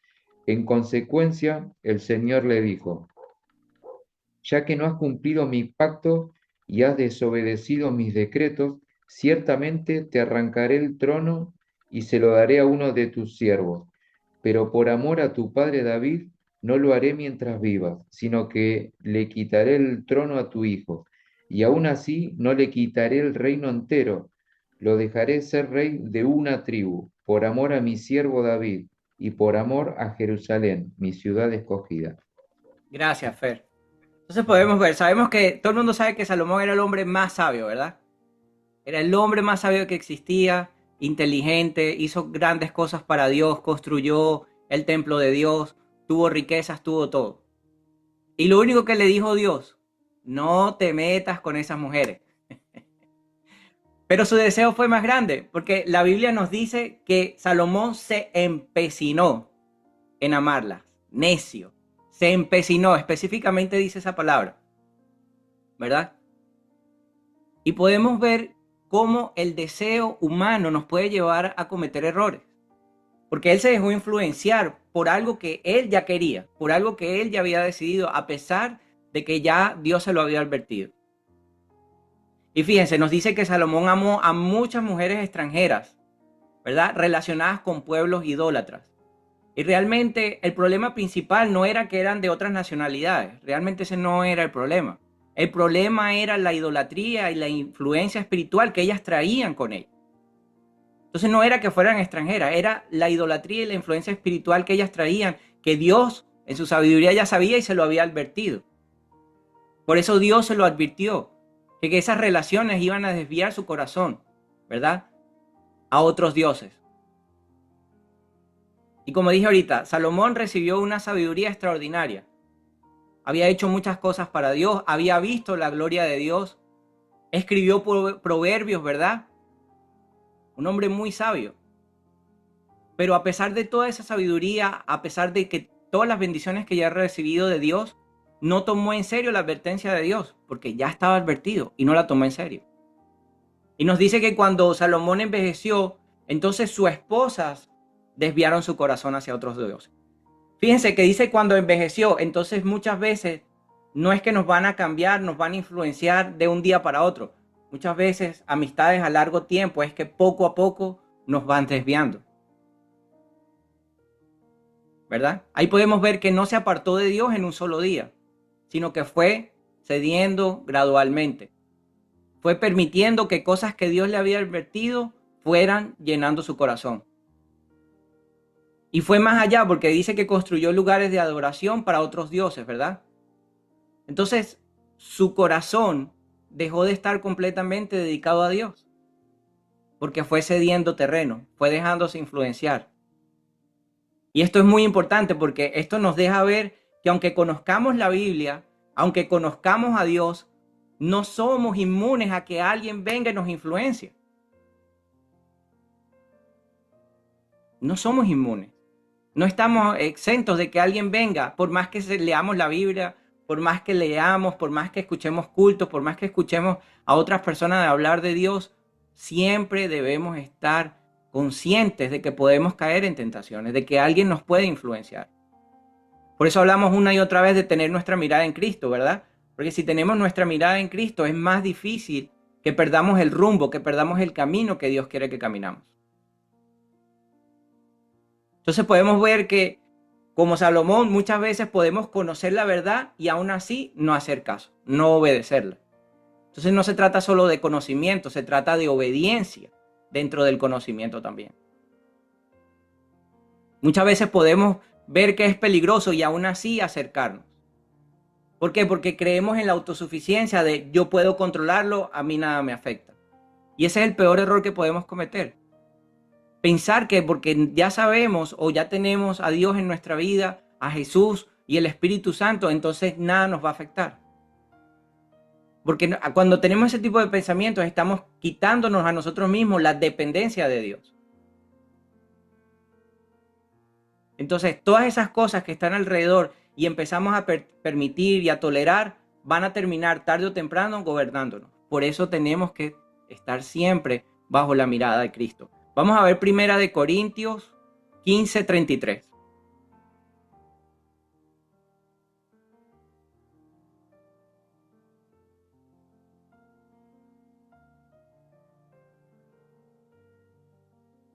En consecuencia, el Señor le dijo: ya que no has cumplido mi pacto y has desobedecido mis decretos, ciertamente te arrancaré el trono y se lo daré a uno de tus siervos. Pero por amor a tu padre David, no lo haré mientras vivas, sino que le quitaré el trono a tu hijo, y aún así no le quitaré el reino entero, lo dejaré ser rey de una tribu, por amor a mi siervo David, y por amor a Jerusalén, mi ciudad escogida. Gracias, Fer. Entonces podemos ver, sabemos que todo el mundo sabe que Salomón era el hombre más sabio, ¿verdad? Era el hombre más sabio que existía, inteligente, hizo grandes cosas para Dios, construyó el templo de Dios, tuvo riquezas, tuvo todo. Y lo único que le dijo Dios: no te metas con esas mujeres. Pero su deseo fue más grande, porque la Biblia nos dice que Salomón se empecinó en amarlas. Necio. Se empecinó, específicamente dice esa palabra, ¿verdad? Y podemos ver cómo el deseo humano nos puede llevar a cometer errores. Porque él se dejó influenciar por algo que él ya quería, por algo que él ya había decidido, a pesar de que ya Dios se lo había advertido. Y fíjense, nos dice que Salomón amó a muchas mujeres extranjeras, ¿verdad? Relacionadas con pueblos idólatras. Y realmente el problema principal no era que eran de otras nacionalidades, realmente ese no era el problema. El problema era la idolatría y la influencia espiritual que ellas traían con ellas. Entonces no era que fueran extranjeras, era la idolatría y la influencia espiritual que ellas traían, que Dios en su sabiduría ya sabía y se lo había advertido. Por eso Dios se lo advirtió, que esas relaciones iban a desviar su corazón, ¿verdad? A otros dioses. Y como dije ahorita, Salomón recibió una sabiduría extraordinaria. Había hecho muchas cosas para Dios, había visto la gloria de Dios, escribió proverbios, ¿verdad? Un hombre muy sabio. Pero a pesar de toda esa sabiduría, a pesar de que todas las bendiciones que ya ha recibido de Dios, no tomó en serio la advertencia de Dios, porque ya estaba advertido y no la tomó en serio. Y nos dice que cuando Salomón envejeció, entonces sus esposas desviaron su corazón hacia otros dioses. Fíjense que dice cuando envejeció, entonces muchas veces no es que nos van a cambiar, nos van a influenciar de un día para otro. Muchas veces amistades a largo tiempo es que poco a poco nos van desviando, ¿verdad? Ahí podemos ver que no se apartó de Dios en un solo día, sino que fue cediendo gradualmente. Fue permitiendo que cosas que Dios le había advertido fueran llenando su corazón. Y fue más allá porque dice que construyó lugares de adoración para otros dioses, ¿verdad? Entonces, su corazón dejó de estar completamente dedicado a Dios, porque fue cediendo terreno, fue dejándose influenciar. Y esto es muy importante porque esto nos deja ver que aunque conozcamos la Biblia, aunque conozcamos a Dios, no somos inmunes a que alguien venga y nos influencie. No somos inmunes. No estamos exentos de que alguien venga, por más que leamos la Biblia, por más que leamos, por más que escuchemos cultos, por más que escuchemos a otras personas hablar de Dios, siempre debemos estar conscientes de que podemos caer en tentaciones, de que alguien nos puede influenciar. Por eso hablamos una y otra vez de tener nuestra mirada en Cristo, ¿verdad? Porque si tenemos nuestra mirada en Cristo, es más difícil que perdamos el rumbo, que perdamos el camino que Dios quiere que caminamos. Entonces podemos ver que, como Salomón, muchas veces podemos conocer la verdad y aún así no hacer caso, no obedecerla. Entonces no se trata solo de conocimiento, se trata de obediencia dentro del conocimiento también. Muchas veces podemos ver que es peligroso y aún así acercarnos. ¿Por qué? Porque creemos en la autosuficiencia de yo puedo controlarlo, a mí nada me afecta. Y ese es el peor error que podemos cometer. Pensar que porque ya sabemos o ya tenemos a Dios en nuestra vida, a Jesús y el Espíritu Santo, entonces nada nos va a afectar. Porque cuando tenemos ese tipo de pensamientos, estamos quitándonos a nosotros mismos la dependencia de Dios. Entonces, todas esas cosas que están alrededor y empezamos a permitir y a tolerar, van a terminar tarde o temprano gobernándonos. Por eso tenemos que estar siempre bajo la mirada de Cristo. Vamos a ver Primera de Corintios 15:33.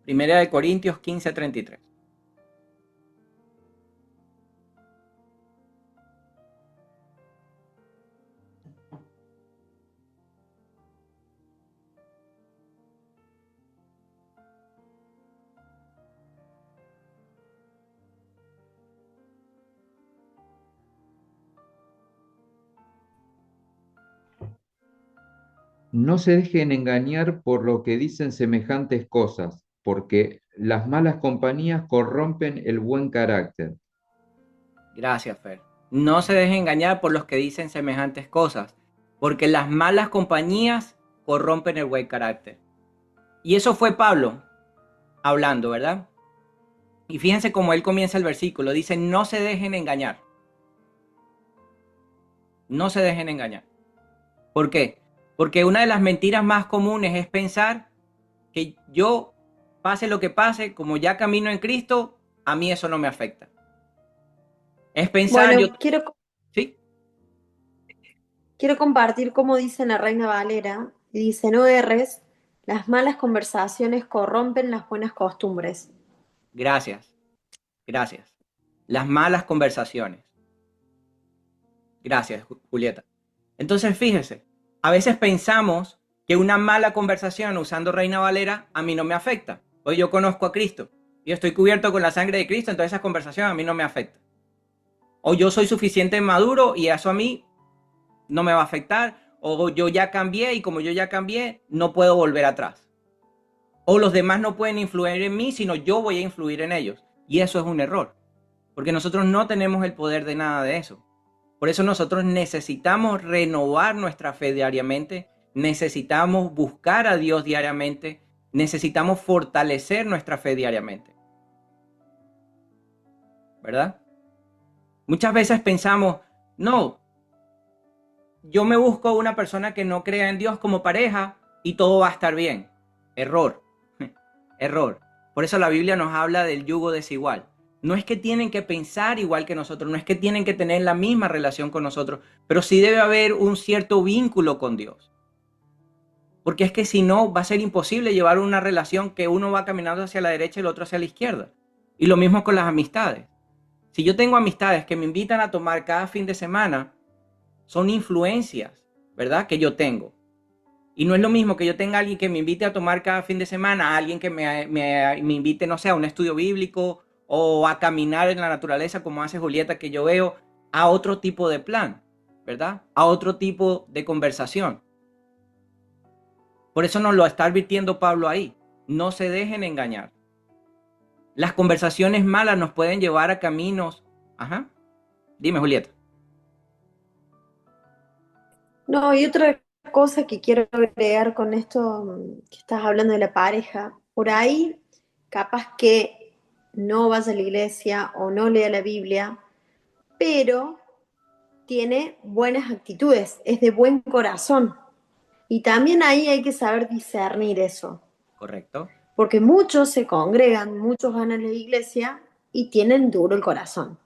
Primera de Corintios 15:33. No se dejen engañar por lo que dicen semejantes cosas, porque las malas compañías corrompen el buen carácter. Gracias, Fer. No se dejen engañar por los que dicen semejantes cosas, porque las malas compañías corrompen el buen carácter. Y eso fue Pablo hablando, ¿verdad? Y fíjense cómo él comienza el versículo. Dice, no se dejen engañar. No se dejen engañar. ¿Por qué? Porque una de las mentiras más comunes es pensar que yo, pase lo que pase, como ya camino en Cristo, a mí eso no me afecta. Es pensar, Bueno, ¿sí? quiero compartir cómo dice la Reina Valera, y dice, no erres, las malas conversaciones corrompen las buenas costumbres. Gracias, gracias. Las malas conversaciones. Gracias, Julieta. Entonces, fíjese, a veces pensamos que una mala conversación usando Reina Valera a mí no me afecta. Hoy yo conozco a Cristo y estoy cubierto con la sangre de Cristo, entonces esa conversación a mí no me afecta. O yo soy suficiente maduro y eso a mí no me va a afectar. O yo ya cambié y como yo ya cambié, no puedo volver atrás. O los demás no pueden influir en mí, sino yo voy a influir en ellos. Y eso es un error, porque nosotros no tenemos el poder de nada de eso. Por eso nosotros necesitamos renovar nuestra fe diariamente, necesitamos buscar a Dios diariamente, necesitamos fortalecer nuestra fe diariamente. ¿Verdad? Muchas veces pensamos, no, yo me busco una persona que no crea en Dios como pareja y todo va a estar bien. Error, error. Por eso la Biblia nos habla del yugo desigual. No es que tienen que pensar igual que nosotros, no es que tienen que tener la misma relación con nosotros, pero sí debe haber un cierto vínculo con Dios. Porque es que si no, va a ser imposible llevar una relación que uno va caminando hacia la derecha y el otro hacia la izquierda. Y lo mismo con las amistades. Si yo tengo amistades que me invitan a tomar cada fin de semana, son influencias, ¿verdad? Que yo tengo. Y no es lo mismo que yo tenga a alguien que me invite a tomar cada fin de semana, a alguien que me invite, no sé, a un estudio bíblico o a caminar en la naturaleza como hace Julieta, que yo veo, a otro tipo de plan, ¿verdad? A otro tipo de conversación. Por eso nos lo está advirtiendo Pablo ahí. No se dejen engañar. Las conversaciones malas nos pueden llevar a caminos. Ajá. Dime, Julieta. No, y otra cosa que quiero agregar con esto que estás hablando de la pareja, por ahí capaz que no vaya a la iglesia o no lea la Biblia, pero tiene buenas actitudes, es de buen corazón. Y también ahí hay que saber discernir eso, ¿correcto? porque muchos se congregan, muchos van a la iglesia y tienen duro el corazón.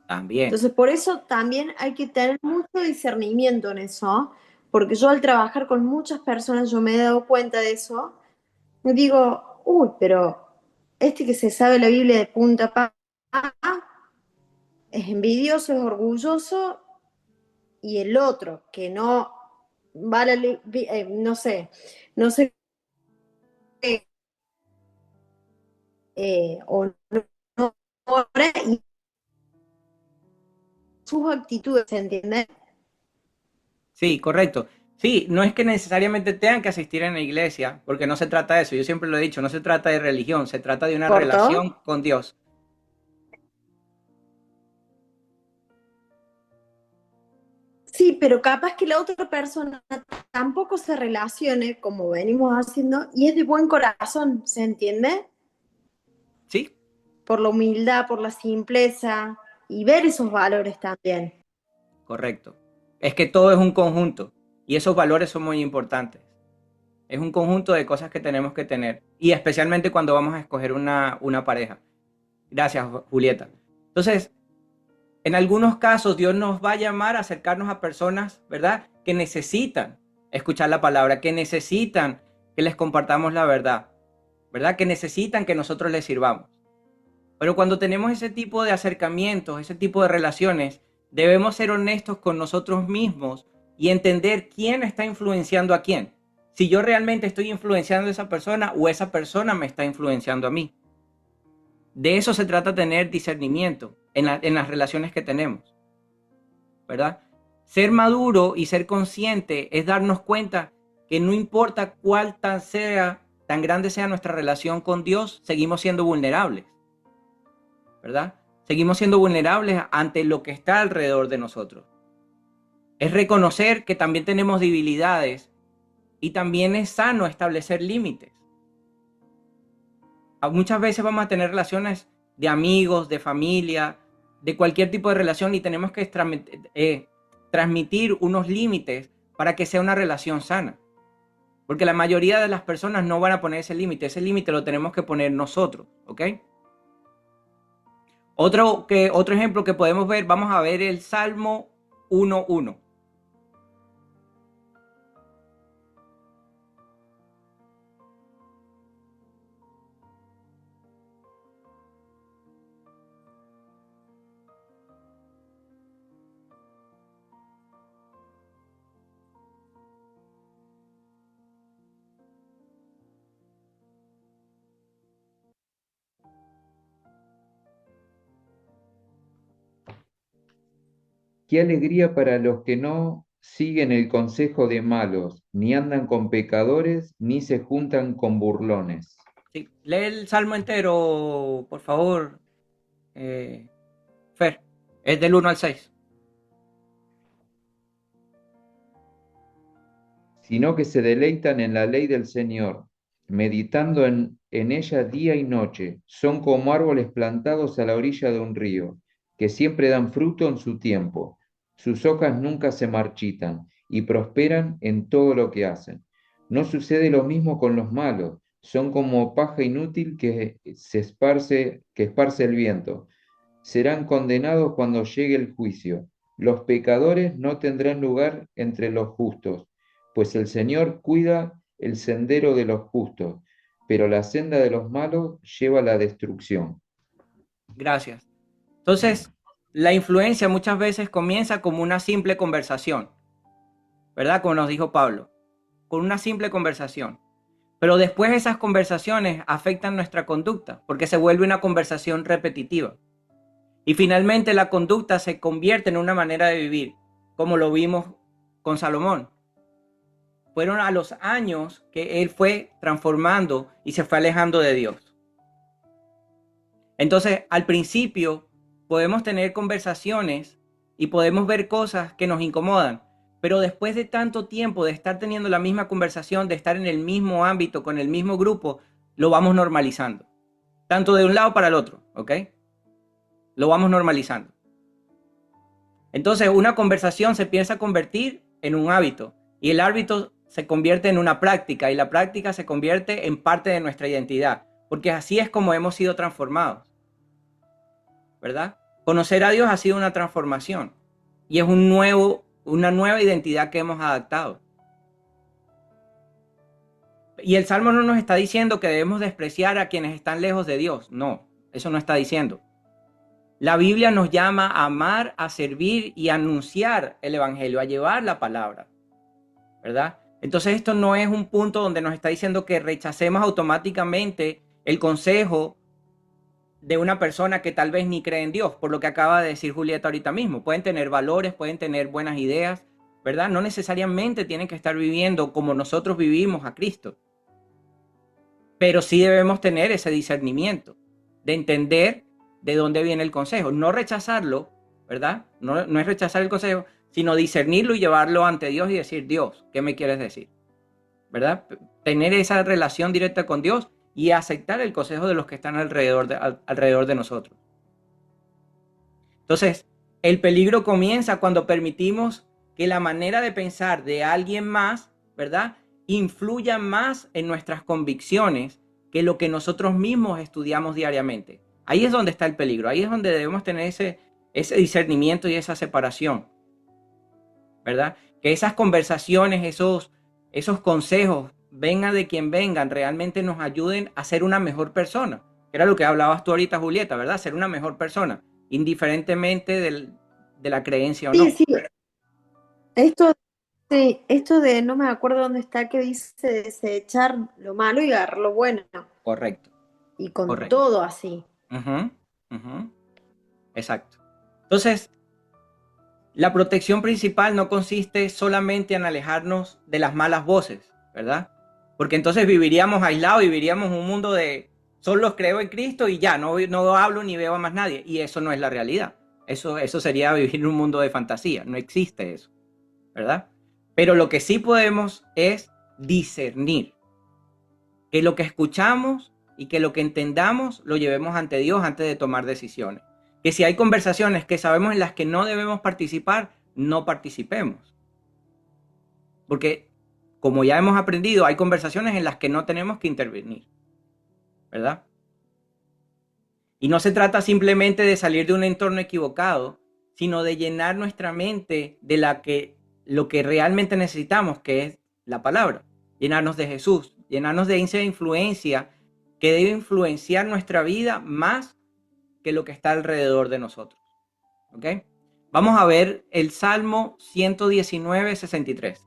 También. Entonces, por eso también hay que tener mucho discernimiento en eso, porque yo al trabajar con muchas personas, yo me he dado cuenta de eso, y digo, uy, pero este que se sabe la Biblia de punta a pata es envidioso, es orgulloso, y el otro que no va a la, no sé, no sé, o no, no ora, y sus actitudes, ¿se entiende? Sí, correcto. Sí, no es que necesariamente tengan que asistir en la iglesia, porque no se trata de eso. Yo siempre lo he dicho, no se trata de religión, se trata de una ¿Cortó? relación con Dios. Sí, pero capaz que la otra persona tampoco se relacione como venimos haciendo y es de buen corazón, ¿se entiende? Sí, Por la humildad, por la simpleza y ver esos valores también. correcto. Es que todo es un conjunto y esos valores son muy importantes. Es un conjunto de cosas que tenemos que tener y especialmente cuando vamos a escoger una pareja. Gracias, Julieta. Entonces, en algunos casos Dios nos va a llamar a acercarnos a personas, ¿verdad? Que necesitan escuchar la palabra, que necesitan que les compartamos la verdad, ¿verdad? Que necesitan que nosotros les sirvamos. Pero cuando tenemos ese tipo de acercamientos, ese tipo de relaciones, debemos ser honestos con nosotros mismos y entender quién está influenciando a quién. Si yo realmente estoy influenciando a esa persona o esa persona me está influenciando a mí. De eso se trata tener discernimiento en las relaciones que tenemos, ¿verdad? Ser maduro y ser consciente es darnos cuenta que no importa cuál tan grande sea nuestra relación con Dios, seguimos siendo vulnerables, ¿verdad? Seguimos siendo vulnerables ante lo que está alrededor de nosotros. Es reconocer que también tenemos debilidades y también es sano establecer límites. Muchas veces vamos a tener relaciones de amigos, de familia, de cualquier tipo de relación y tenemos que transmitir unos límites para que sea una relación sana. Porque la mayoría de las personas no van a poner ese límite lo tenemos que poner nosotros, ¿ok? Otro ejemplo que podemos ver, vamos a ver el Salmo 1:1. Qué alegría para los que no siguen el consejo de malos, ni andan con pecadores, ni se juntan con burlones. Sí, lee el Salmo entero, por favor, Fer. Es del 1 al 6. Sino que se deleitan en la ley del Señor, meditando en ella día y noche. Son como árboles plantados a la orilla de un río, que siempre dan fruto en su tiempo. Sus hojas nunca se marchitan y prosperan en todo lo que hacen. No sucede lo mismo con los malos. Son como paja inútil que esparce el viento. Serán condenados cuando llegue el juicio. Los pecadores no tendrán lugar entre los justos, pues el Señor cuida el sendero de los justos, pero la senda de los malos lleva a la destrucción. Gracias. Entonces, la influencia muchas veces comienza como una simple conversación, ¿verdad? Como nos dijo Pablo, con una simple conversación. Pero después esas conversaciones afectan nuestra conducta, porque se vuelve una conversación repetitiva. Y finalmente la conducta se convierte en una manera de vivir, como lo vimos con Salomón. Fueron a los años que él fue transformando y se fue alejando de Dios. Entonces, al principio podemos tener conversaciones y podemos ver cosas que nos incomodan, pero después de tanto tiempo de estar teniendo la misma conversación, de estar en el mismo ámbito, con el mismo grupo, lo vamos normalizando, tanto de un lado para el otro, ¿ok? Lo vamos normalizando. Entonces, una conversación se empieza a convertir en un hábito y el hábito se convierte en una práctica y la práctica se convierte en parte de nuestra identidad, porque así es como hemos sido transformados, ¿verdad? Conocer a Dios ha sido una transformación y es una nueva identidad que hemos adaptado. Y el Salmo no nos está diciendo que debemos despreciar a quienes están lejos de Dios. No, eso no está diciendo. La Biblia nos llama a amar, a servir y a anunciar el Evangelio, a llevar la palabra, ¿verdad? Entonces esto no es un punto donde nos está diciendo que rechacemos automáticamente el consejo de una persona que tal vez ni cree en Dios, por lo que acaba de decir Julieta ahorita mismo. Pueden tener valores, pueden tener buenas ideas, ¿verdad? No necesariamente tienen que estar viviendo como nosotros vivimos a Cristo. Pero sí debemos tener ese discernimiento de entender de dónde viene el consejo. No rechazarlo, ¿verdad? No es rechazar el consejo, sino discernirlo y llevarlo ante Dios y decir, Dios, ¿qué me quieres decir? ¿Verdad? Tener esa relación directa con Dios y aceptar el consejo de los que están alrededor de nosotros. Entonces, el peligro comienza cuando permitimos que la manera de pensar de alguien más, ¿verdad?, influya más en nuestras convicciones que lo que nosotros mismos estudiamos diariamente. Ahí es donde está el peligro, ahí es donde debemos tener ese discernimiento y esa separación, ¿verdad? Que esas conversaciones, esos consejos, vengan de quien vengan, realmente nos ayuden a ser una mejor persona. Era lo que hablabas tú ahorita, Julieta, ¿verdad? Ser una mejor persona, indiferentemente de la creencia o no. Sí, sí. Esto, sí, esto de no me acuerdo dónde está que dice desechar lo malo y agarrar lo bueno. Correcto. Y con Correcto. todo así. Exacto. Entonces, la protección principal no consiste solamente en alejarnos de las malas voces, ¿verdad? Porque entonces viviríamos aislados, viviríamos en un mundo de solo creo en Cristo y ya, no hablo ni veo a más nadie. Y eso no es la realidad. Eso sería vivir en un mundo de fantasía. No existe eso, ¿verdad? Pero lo que sí podemos es discernir. Que lo que escuchamos y que lo que entendamos lo llevemos ante Dios antes de tomar decisiones. Que si hay conversaciones que sabemos en las que no debemos participar, no participemos. Porque, como ya hemos aprendido, hay conversaciones en las que no tenemos que intervenir, ¿verdad? Y no se trata simplemente de salir de un entorno equivocado, sino de llenar nuestra mente de lo que realmente necesitamos, que es la palabra. Llenarnos de Jesús, llenarnos de esa influencia que debe influenciar nuestra vida más que lo que está alrededor de nosotros. ¿Ok? Vamos a ver el Salmo 119, 63.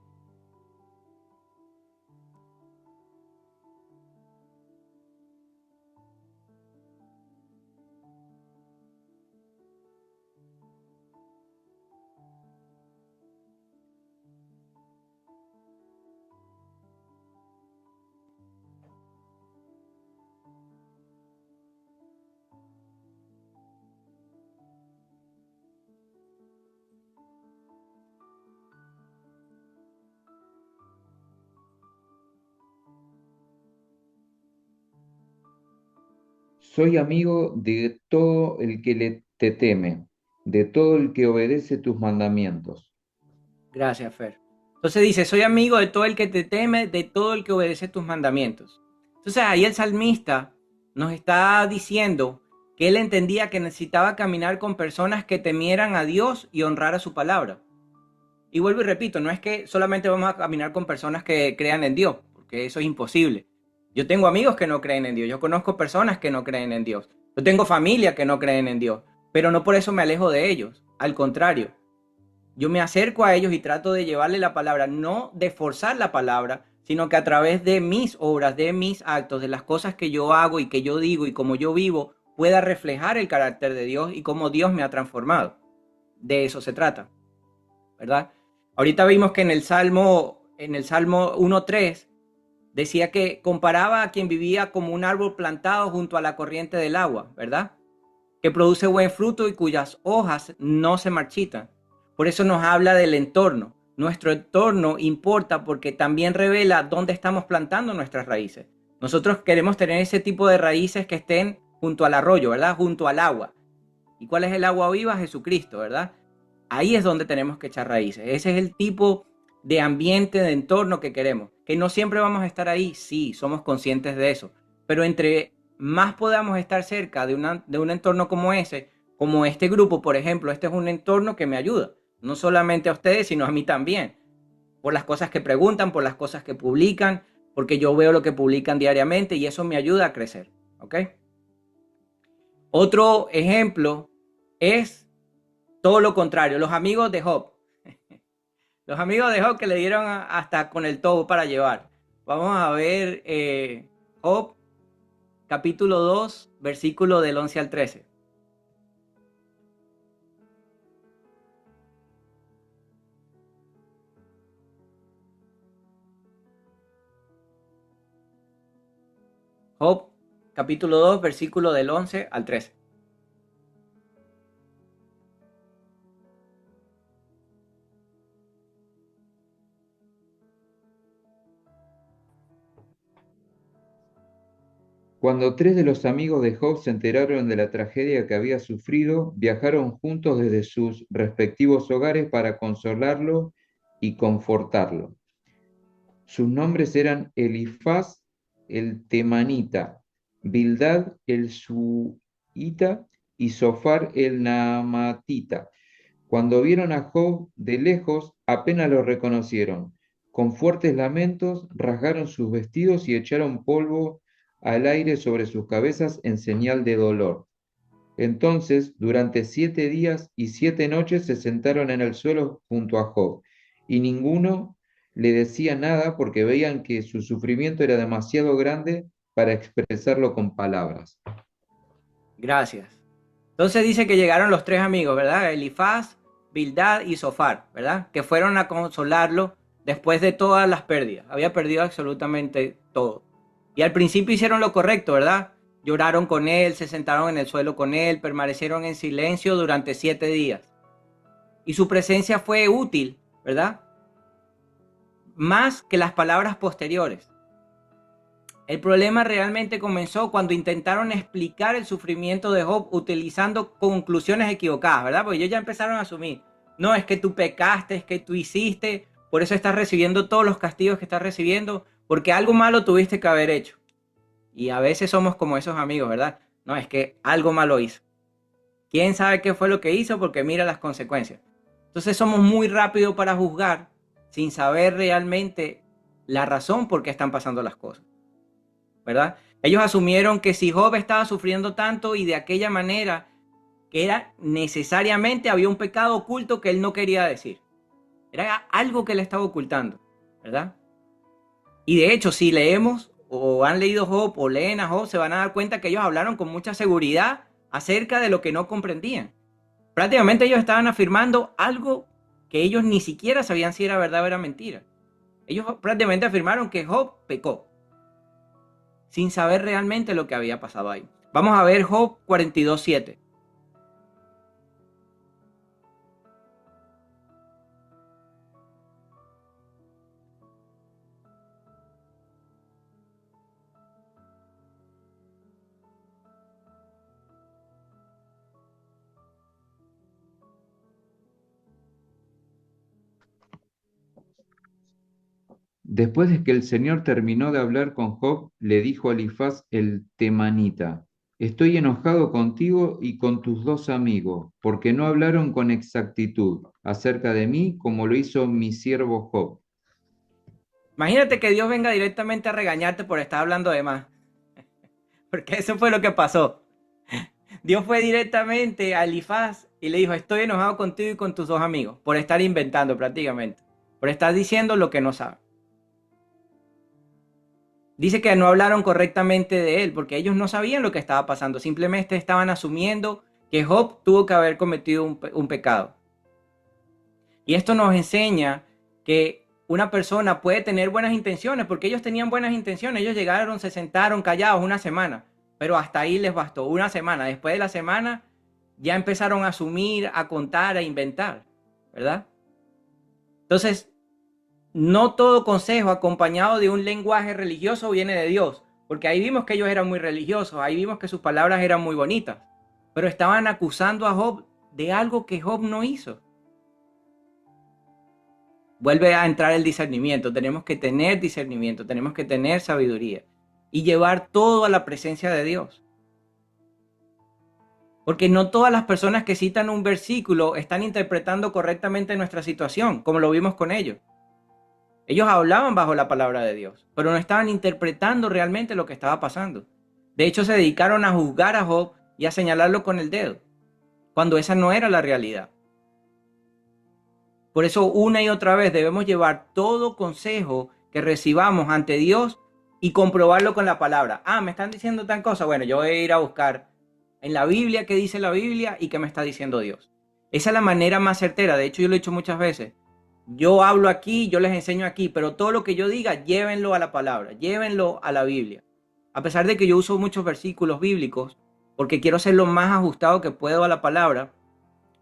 Soy amigo de todo el que te teme, de todo el que obedece tus mandamientos. Gracias, Fer. Entonces dice, soy amigo de todo el que te teme, de todo el que obedece tus mandamientos. Entonces ahí el salmista nos está diciendo que él entendía que necesitaba caminar con personas que temieran a Dios y honrar a su palabra. Y vuelvo y repito, no es que solamente vamos a caminar con personas que crean en Dios, porque eso es imposible. Yo tengo amigos que no creen en Dios, yo conozco personas que no creen en Dios, yo tengo familia que no creen en Dios, pero no por eso me alejo de ellos, al contrario. Yo me acerco a ellos y trato de llevarle la palabra, no de forzar la palabra, sino que a través de mis obras, de mis actos, de las cosas que yo hago y que yo digo y como yo vivo, pueda reflejar el carácter de Dios y cómo Dios me ha transformado. De eso se trata, ¿verdad? Ahorita vimos que en el Salmo 1:3 decía que comparaba a quien vivía como un árbol plantado junto a la corriente del agua, ¿verdad? Que produce buen fruto y cuyas hojas no se marchitan. Por eso nos habla del entorno. Nuestro entorno importa porque también revela dónde estamos plantando nuestras raíces. Nosotros queremos tener ese tipo de raíces que estén junto al arroyo, ¿verdad? Junto al agua. ¿Y cuál es el agua viva? Jesucristo, ¿verdad? Ahí es donde tenemos que echar raíces. Ese es el tipo de ambiente, de entorno que queremos. Que no siempre vamos a estar ahí, sí, somos conscientes de eso. Pero entre más podamos estar cerca de un entorno como ese, como este grupo, por ejemplo, este es un entorno que me ayuda. No solamente a ustedes, sino a mí también. Por las cosas que preguntan, por las cosas que publican, porque yo veo lo que publican diariamente y eso me ayuda a crecer. ¿Ok? Otro ejemplo es todo lo contrario, los amigos de Job. Los amigos de Job que le dieron hasta con el tobo para llevar. Vamos a ver Job capítulo 2, versículo del 11 al 13. Job capítulo 2, versículo del 11 al 13. Cuando 3 de los amigos de Job se enteraron de la tragedia que había sufrido, viajaron juntos desde sus respectivos hogares para consolarlo y confortarlo. Sus nombres eran Elifaz el temanita, Bildad el suita y Sofar el naamatita. Cuando vieron a Job de lejos, apenas lo reconocieron. Con fuertes lamentos, rasgaron sus vestidos y echaron polvo al aire sobre sus cabezas en señal de dolor. Entonces, durante 7 días y 7 noches se sentaron en el suelo junto a Job, y ninguno le decía nada porque veían que su sufrimiento era demasiado grande para expresarlo con palabras. Gracias. Entonces dice que llegaron los tres amigos, ¿verdad? Elifaz, Bildad y Sofar, ¿verdad? Que fueron a consolarlo después de todas las pérdidas. Había perdido absolutamente todo. Y al principio hicieron lo correcto, ¿verdad? Lloraron con él, se sentaron en el suelo con él, permanecieron en silencio durante 7 días. Y su presencia fue útil, ¿verdad? Más que las palabras posteriores. El problema realmente comenzó cuando intentaron explicar el sufrimiento de Job utilizando conclusiones equivocadas, ¿verdad? Porque ellos ya empezaron a asumir, no, es que tú pecaste, es que tú hiciste, por eso estás recibiendo todos los castigos que estás recibiendo, porque algo malo tuviste que haber hecho. Y a veces somos como esos amigos, ¿verdad? No, es que algo malo hizo. ¿Quién sabe qué fue lo que hizo? Porque mira las consecuencias. Entonces somos muy rápidos para juzgar sin saber realmente la razón por qué están pasando las cosas, ¿verdad? Ellos asumieron que si Job estaba sufriendo tanto y de aquella manera, que era necesariamente había un pecado oculto que él no quería decir. Era algo que le estaba ocultando, ¿verdad? Y de hecho, si leemos o han leído Job o leen a Job, se van a dar cuenta que ellos hablaron con mucha seguridad acerca de lo que no comprendían. Prácticamente ellos estaban afirmando algo que ellos ni siquiera sabían si era verdad o era mentira. Ellos prácticamente afirmaron que Job pecó, sin saber realmente lo que había pasado ahí. Vamos a ver Job 42:7. Después de que el Señor terminó de hablar con Job, le dijo a Elifaz el temanita: Estoy enojado contigo y con tus 2 amigos, porque no hablaron con exactitud acerca de mí como lo hizo mi siervo Job. Imagínate que Dios venga directamente a regañarte por estar hablando de más. Porque eso fue lo que pasó. Dios fue directamente a Elifaz y le dijo, estoy enojado contigo y con tus 2 amigos por estar inventando prácticamente, por estar diciendo lo que no saben. Dice que no hablaron correctamente de él porque ellos no sabían lo que estaba pasando, simplemente estaban asumiendo que Job tuvo que haber cometido un pecado. Y esto nos enseña que una persona puede tener buenas intenciones, porque ellos tenían buenas intenciones, ellos llegaron, se sentaron callados una semana, pero hasta ahí les bastó una semana. Después de la semana ya empezaron a asumir, a contar, a inventar, ¿verdad? Entonces, no todo consejo acompañado de un lenguaje religioso viene de Dios, porque ahí vimos que ellos eran muy religiosos, ahí vimos que sus palabras eran muy bonitas, pero estaban acusando a Job de algo que Job no hizo. Vuelve a entrar el discernimiento, tenemos que tener discernimiento, tenemos que tener sabiduría y llevar todo a la presencia de Dios. Porque no todas las personas que citan un versículo están interpretando correctamente nuestra situación, como lo vimos con ellos. Ellos hablaban bajo la palabra de Dios, pero no estaban interpretando realmente lo que estaba pasando. De hecho, se dedicaron a juzgar a Job y a señalarlo con el dedo, cuando esa no era la realidad. Por eso, una y otra vez debemos llevar todo consejo que recibamos ante Dios y comprobarlo con la palabra. Ah, me están diciendo tal cosa. Bueno, yo voy a ir a buscar en la Biblia qué dice la Biblia y qué me está diciendo Dios. Esa es la manera más certera. De hecho, yo lo he dicho muchas veces. Yo hablo aquí, yo les enseño aquí, pero todo lo que yo diga, llévenlo a la palabra, llévenlo a la Biblia. A pesar de que yo uso muchos versículos bíblicos, porque quiero ser lo más ajustado que puedo a la palabra,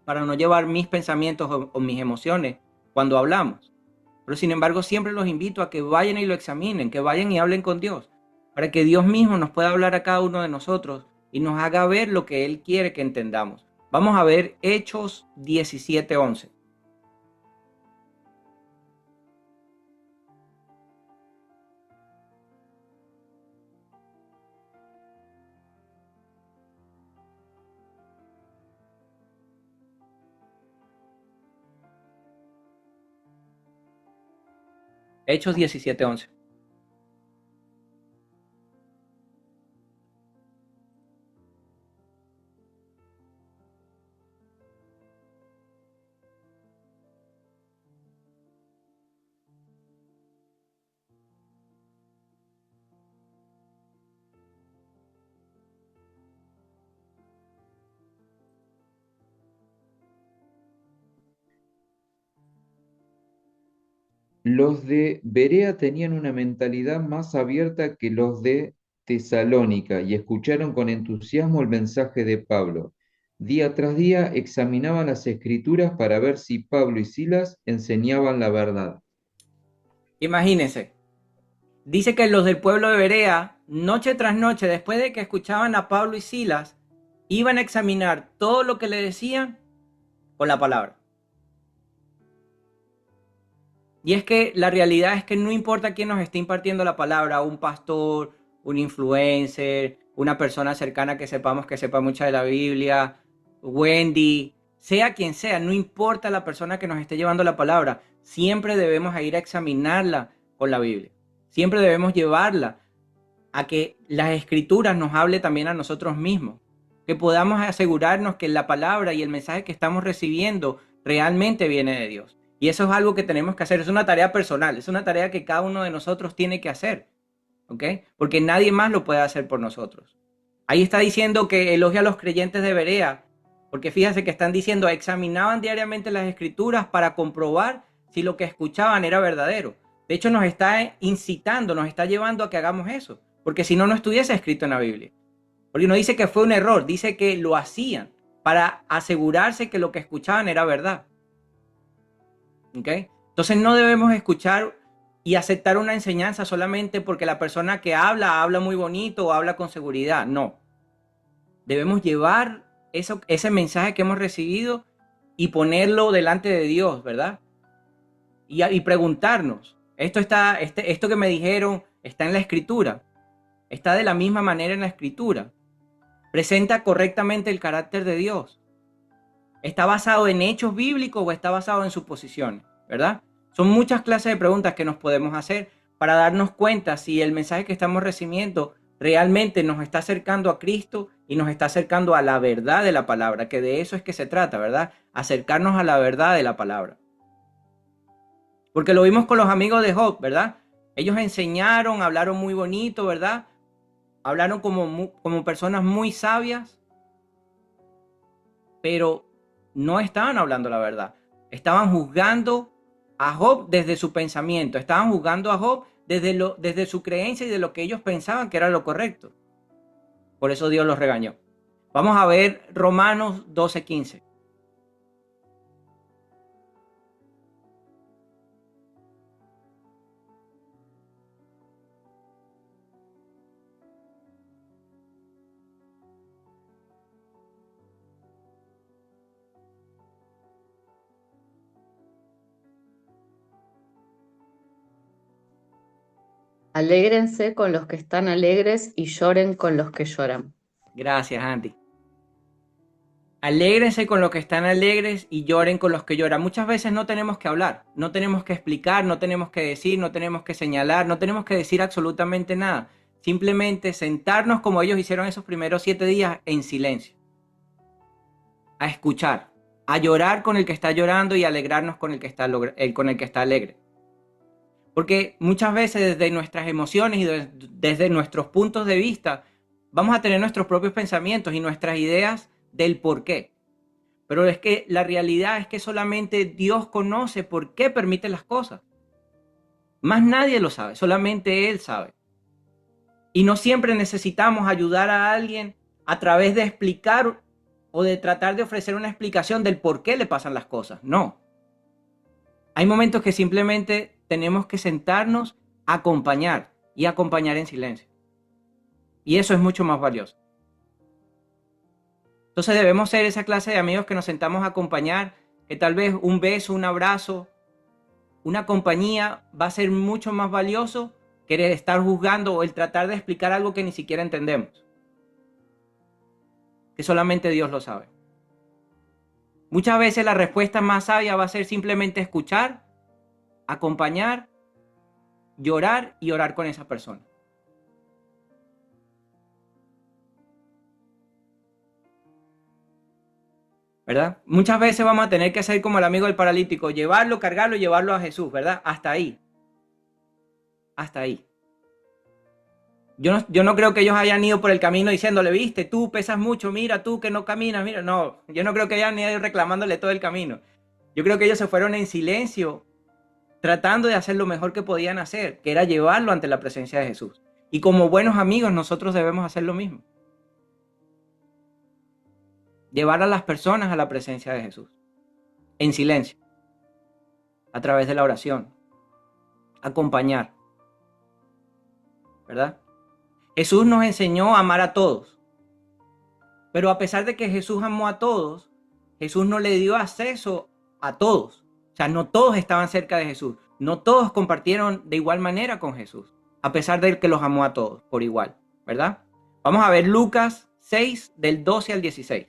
para no llevar mis pensamientos o mis emociones cuando hablamos. Pero sin embargo, siempre los invito a que vayan y lo examinen, que vayan y hablen con Dios, para que Dios mismo nos pueda hablar a cada uno de nosotros y nos haga ver lo que Él quiere que entendamos. Vamos a ver Hechos 17:11. Hechos 17:11. Los de Berea tenían una mentalidad más abierta que los de Tesalónica y escucharon con entusiasmo el mensaje de Pablo. Día tras día examinaban las escrituras para ver si Pablo y Silas enseñaban la verdad. Imagínense, dice que los del pueblo de Berea, noche tras noche, después de que escuchaban a Pablo y Silas, iban a examinar todo lo que le decían con la palabra. Y es que la realidad es que no importa quién nos esté impartiendo la palabra, un pastor, un influencer, una persona cercana que sepamos que sepa mucha de la Biblia, Wendy, sea quien sea, no importa la persona que nos esté llevando la palabra, siempre debemos ir a examinarla con la Biblia. Siempre debemos llevarla a que las escrituras nos hable también a nosotros mismos, que podamos asegurarnos que la palabra y el mensaje que estamos recibiendo realmente viene de Dios. Y eso es algo que tenemos que hacer, es una tarea personal, es una tarea que cada uno de nosotros tiene que hacer, ¿ok? Porque nadie más lo puede hacer por nosotros. Ahí está diciendo que elogia a los creyentes de Berea, porque fíjense que están diciendo, examinaban diariamente las escrituras para comprobar si lo que escuchaban era verdadero. De hecho, nos está incitando, nos está llevando a que hagamos eso, porque si no, no estuviese escrito en la Biblia. Porque no dice que fue un error, dice que lo hacían para asegurarse que lo que escuchaban era verdad. ¿Ok? Entonces no debemos escuchar y aceptar una enseñanza solamente porque la persona que habla muy bonito o habla con seguridad. No. Debemos llevar ese mensaje que hemos recibido y ponerlo delante de Dios, ¿verdad? Y preguntarnos, esto que me dijeron está en la escritura, está de la misma manera en la escritura, presenta correctamente el carácter de Dios, está basado en hechos bíblicos o está basado en suposiciones, ¿verdad? Son muchas clases de preguntas que nos podemos hacer para darnos cuenta si el mensaje que estamos recibiendo realmente nos está acercando a Cristo y nos está acercando a la verdad de la palabra, que de eso es que se trata, ¿verdad? Acercarnos a la verdad de la palabra. Porque lo vimos con los amigos de Job, ¿verdad? Ellos enseñaron, hablaron muy bonito, ¿verdad? Hablaron como personas muy sabias, pero no estaban hablando la verdad. Estaban juzgando a Job desde su pensamiento, estaban juzgando a Job desde su creencia y de lo que ellos pensaban que era lo correcto. Por eso Dios los regañó. Vamos a ver Romanos 12:15. Alégrense con los que están alegres y lloren con los que lloran. Gracias, Andy. Alégrense con los que están alegres y lloren con los que lloran. Muchas veces no tenemos que hablar, no tenemos que explicar, no tenemos que decir, no tenemos que señalar, no tenemos que decir absolutamente nada. Simplemente sentarnos como ellos hicieron esos primeros 7 días en silencio. A escuchar, a llorar con el que está llorando y a alegrarnos con el que está, con el que está alegre. Porque muchas veces desde nuestras emociones y desde nuestros puntos de vista vamos a tener nuestros propios pensamientos y nuestras ideas del por qué. Pero es que la realidad es que solamente Dios conoce por qué permite las cosas. Más nadie lo sabe, solamente Él sabe. Y no siempre necesitamos ayudar a alguien a través de explicar o de tratar de ofrecer una explicación del por qué le pasan las cosas. No. Hay momentos que simplemente tenemos que sentarnos, acompañar y acompañar en silencio. Y eso es mucho más valioso. Entonces debemos ser esa clase de amigos que nos sentamos a acompañar, que tal vez un beso, un abrazo, una compañía va a ser mucho más valioso que el estar juzgando o el tratar de explicar algo que ni siquiera entendemos. Que solamente Dios lo sabe. Muchas veces la respuesta más sabia va a ser simplemente escuchar, acompañar, llorar y orar con esa persona. ¿Verdad? Muchas veces vamos a tener que hacer como el amigo del paralítico, llevarlo, cargarlo y llevarlo a Jesús, ¿verdad? Hasta ahí. Hasta ahí. Yo no creo que ellos hayan ido por el camino diciéndole, viste, tú pesas mucho, mira tú que no caminas, mira. No, yo no creo que hayan ido reclamándole todo el camino. Yo creo que ellos se fueron en silencio, tratando de hacer lo mejor que podían hacer, que era llevarlo ante la presencia de Jesús. Y como buenos amigos nosotros debemos hacer lo mismo. Llevar a las personas a la presencia de Jesús. En silencio. A través de la oración. Acompañar. ¿Verdad? Jesús nos enseñó a amar a todos. Pero a pesar de que Jesús amó a todos, Jesús no le dio acceso a todos. O sea, no todos estaban cerca de Jesús. No todos compartieron de igual manera con Jesús. A pesar de que los amó a todos por igual. ¿Verdad? Vamos a ver Lucas 6 del 12 al 16.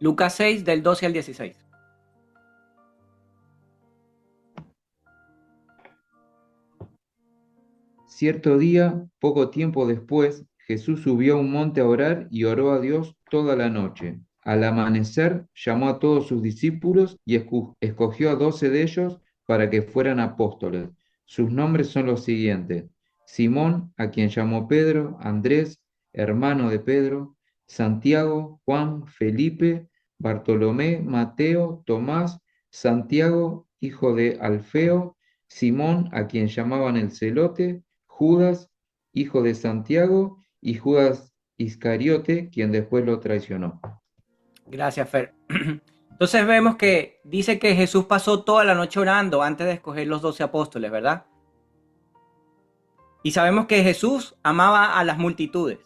Lucas 6 del 12 al 16. Cierto día, poco tiempo después, Jesús subió a un monte a orar y oró a Dios toda la noche. Al amanecer, llamó a todos sus discípulos y escogió a 12 de ellos para que fueran apóstoles. Sus nombres son los siguientes: Simón, a quien llamó Pedro; Andrés, hermano de Pedro; Santiago, Juan, Felipe, Bartolomé, Mateo, Tomás; Santiago, hijo de Alfeo; Simón, a quien llamaban el Celote; Judas, hijo de Santiago, y Judas Iscariote, quien después lo traicionó. Gracias, Fer. Entonces vemos que dice que Jesús pasó toda la noche orando antes de escoger los 12 apóstoles, ¿verdad? Y sabemos que Jesús amaba a las multitudes.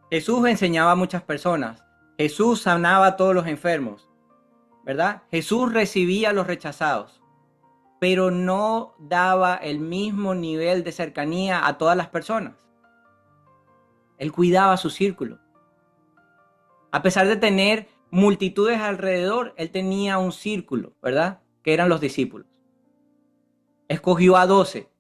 Jesús enseñaba a muchas personas. Jesús sanaba a todos los enfermos, ¿verdad? Jesús recibía a los rechazados, pero no daba el mismo nivel de cercanía a todas las personas. Él cuidaba su círculo. A pesar de tener multitudes alrededor, él tenía un círculo, ¿verdad? Que eran los discípulos. Escogió a 12.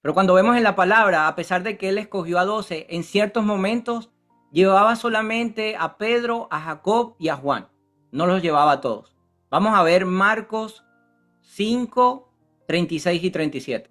Pero cuando vemos en la palabra, a pesar de que él escogió a 12, en ciertos momentos llevaba solamente a Pedro, a Jacob y a Juan. No los llevaba a todos. Vamos a ver Marcos 5, 36 y 37.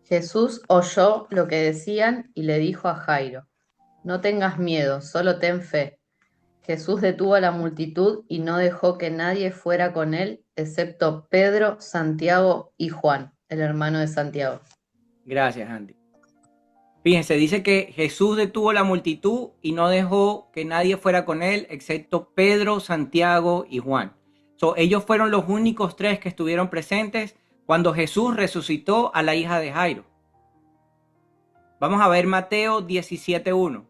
Jesús oyó lo que decían y le dijo a Jairo, no tengas miedo, solo ten fe. Jesús detuvo a la multitud y no dejó que nadie fuera con él, excepto Pedro, Santiago y Juan, el hermano de Santiago. Gracias, Andy. Fíjense, dice que Jesús detuvo la multitud y no dejó que nadie fuera con él, excepto Pedro, Santiago y Juan. Ellos fueron los únicos tres que estuvieron presentes cuando Jesús resucitó a la hija de Jairo. Vamos a ver Mateo 17:1.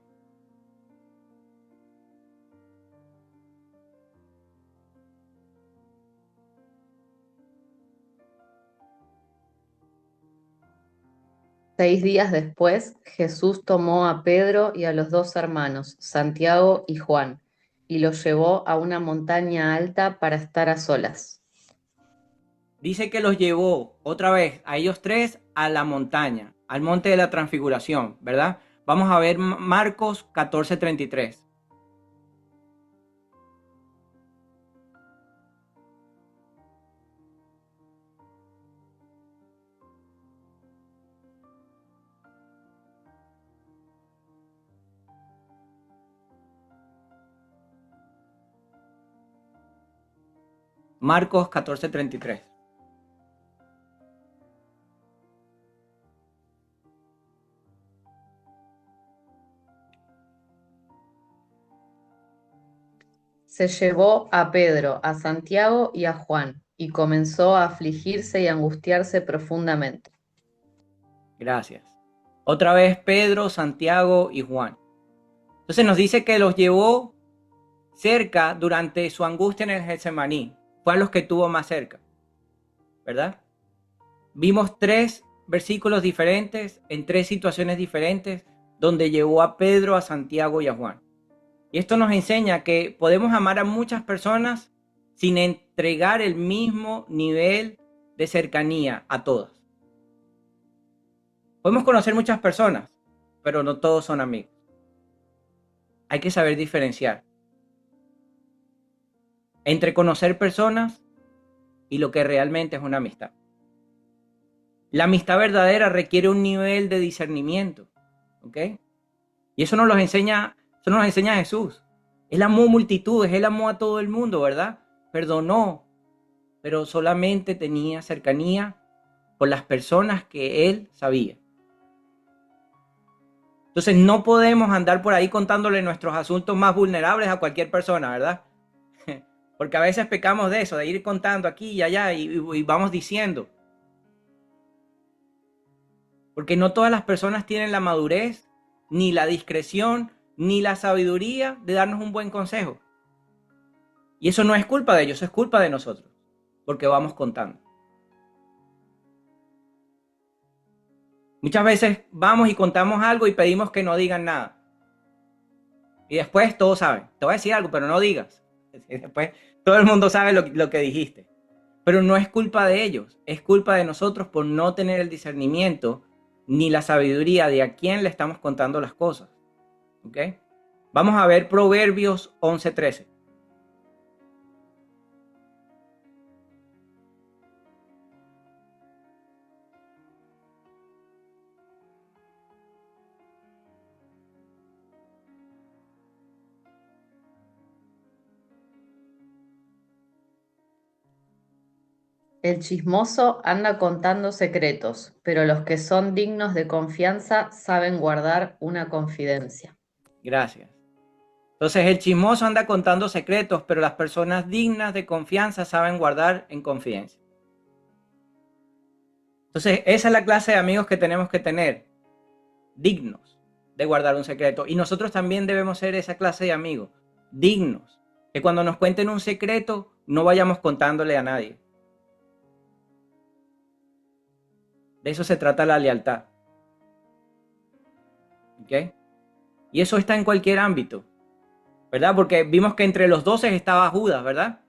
Seis días después, Jesús tomó a Pedro y a los dos hermanos, Santiago y Juan, y los llevó a una montaña alta para estar a solas. Dice que los llevó otra vez a ellos tres a la montaña, al monte de la transfiguración, ¿verdad? Vamos a ver Marcos 14:33. Marcos 14:33. Se llevó a Pedro, a Santiago y a Juan, y comenzó a afligirse y angustiarse profundamente. Gracias. Otra vez Pedro, Santiago y Juan. Entonces nos dice que los llevó cerca durante su angustia en el Getsemaní. Fue a los que tuvo más cerca, ¿verdad? Vimos tres versículos diferentes en tres situaciones diferentes donde llevó a Pedro, a Santiago y a Juan. Y esto nos enseña que podemos amar a muchas personas sin entregar el mismo nivel de cercanía a todas. Podemos conocer muchas personas, pero no todos son amigos. Hay que saber diferenciar entre conocer personas y lo que realmente es una amistad. La amistad verdadera requiere un nivel de discernimiento, ¿ok? Y eso nos lo enseña Jesús. Él amó multitudes, él amó a todo el mundo, ¿verdad? Perdonó, pero solamente tenía cercanía con las personas que él sabía. Entonces no podemos andar por ahí contándole nuestros asuntos más vulnerables a cualquier persona, ¿verdad? Porque a veces pecamos de eso, de ir contando aquí y allá y vamos diciendo. Porque no todas las personas tienen la madurez, ni la discreción, ni la sabiduría de darnos un buen consejo. Y eso no es culpa de ellos, es culpa de nosotros, porque vamos contando. Muchas veces vamos y contamos algo y pedimos que no digan nada. Y después todos saben. Te voy a decir algo, pero no digas. Y después todo el mundo sabe lo que dijiste. Pero no es culpa de ellos, es culpa de nosotros por no tener el discernimiento ni la sabiduría de a quién le estamos contando las cosas. ¿Ok? Vamos a ver Proverbios 11:13. El chismoso anda contando secretos, pero los que son dignos de confianza saben guardar una confidencia. Gracias. Entonces el chismoso anda contando secretos, pero las personas dignas de confianza saben guardar en confidencia. Entonces esa es la clase de amigos que tenemos que tener, dignos de guardar un secreto. Y nosotros también debemos ser esa clase de amigos, dignos, que cuando nos cuenten un secreto no vayamos contándole a nadie. De eso se trata la lealtad. ¿Ok? Y eso está en cualquier ámbito, ¿verdad? Porque vimos que entre los 12 estaba Judas, ¿verdad?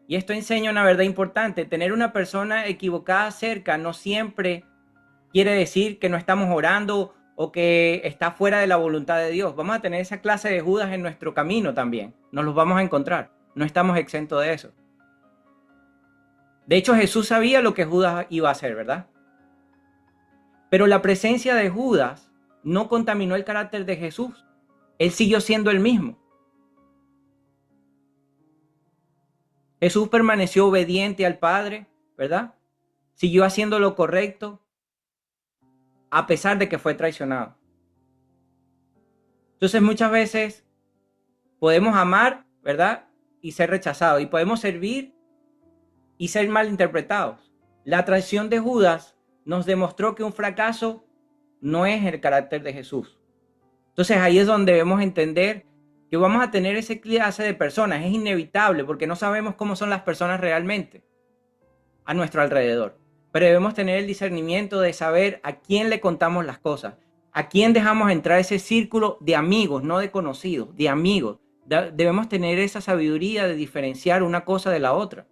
Y esto enseña una verdad importante. Tener una persona equivocada cerca no siempre quiere decir que no estamos orando o que está fuera de la voluntad de Dios. Vamos a tener esa clase de Judas en nuestro camino también. Nos los vamos a encontrar. No estamos exentos de eso. De hecho, Jesús sabía lo que Judas iba a hacer, ¿verdad? Pero la presencia de Judas no contaminó el carácter de Jesús. Él siguió siendo el mismo. Jesús permaneció obediente al Padre, ¿verdad? Siguió haciendo lo correcto a pesar de que fue traicionado. Entonces muchas veces podemos amar, ¿verdad? Y ser rechazados. Y podemos servir y ser malinterpretados. La traición de Judas nos demostró que un fracaso no es el carácter de Jesús. Entonces ahí es donde debemos entender que vamos a tener ese clase de personas. Es inevitable porque no sabemos cómo son las personas realmente a nuestro alrededor. Pero debemos tener el discernimiento de saber a quién le contamos las cosas, a quién dejamos entrar ese círculo de amigos, no de conocidos, de amigos. Debemos tener esa sabiduría de diferenciar una cosa de la otra.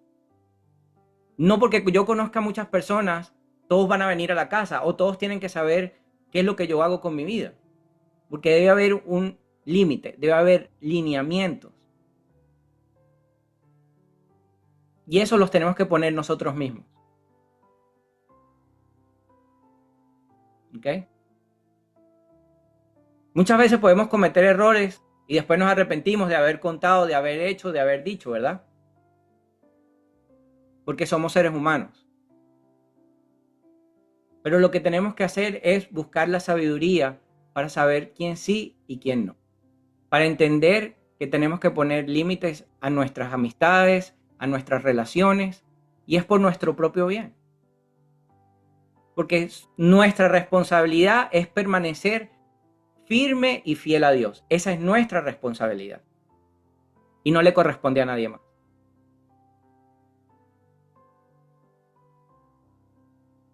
No porque yo conozca a muchas personas, todos van a venir a la casa o todos tienen que saber qué es lo que yo hago con mi vida. Porque debe haber un límite, debe haber lineamientos. Y eso los tenemos que poner nosotros mismos. ¿Ok? Muchas veces podemos cometer errores y después nos arrepentimos de haber contado, de haber hecho, de haber dicho, ¿verdad? Porque somos seres humanos. Pero lo que tenemos que hacer es buscar la sabiduría para saber quién sí y quién no. Para entender que tenemos que poner límites a nuestras amistades, a nuestras relaciones, y es por nuestro propio bien. Porque nuestra responsabilidad es permanecer firme y fiel a Dios. Esa es nuestra responsabilidad. Y no le corresponde a nadie más.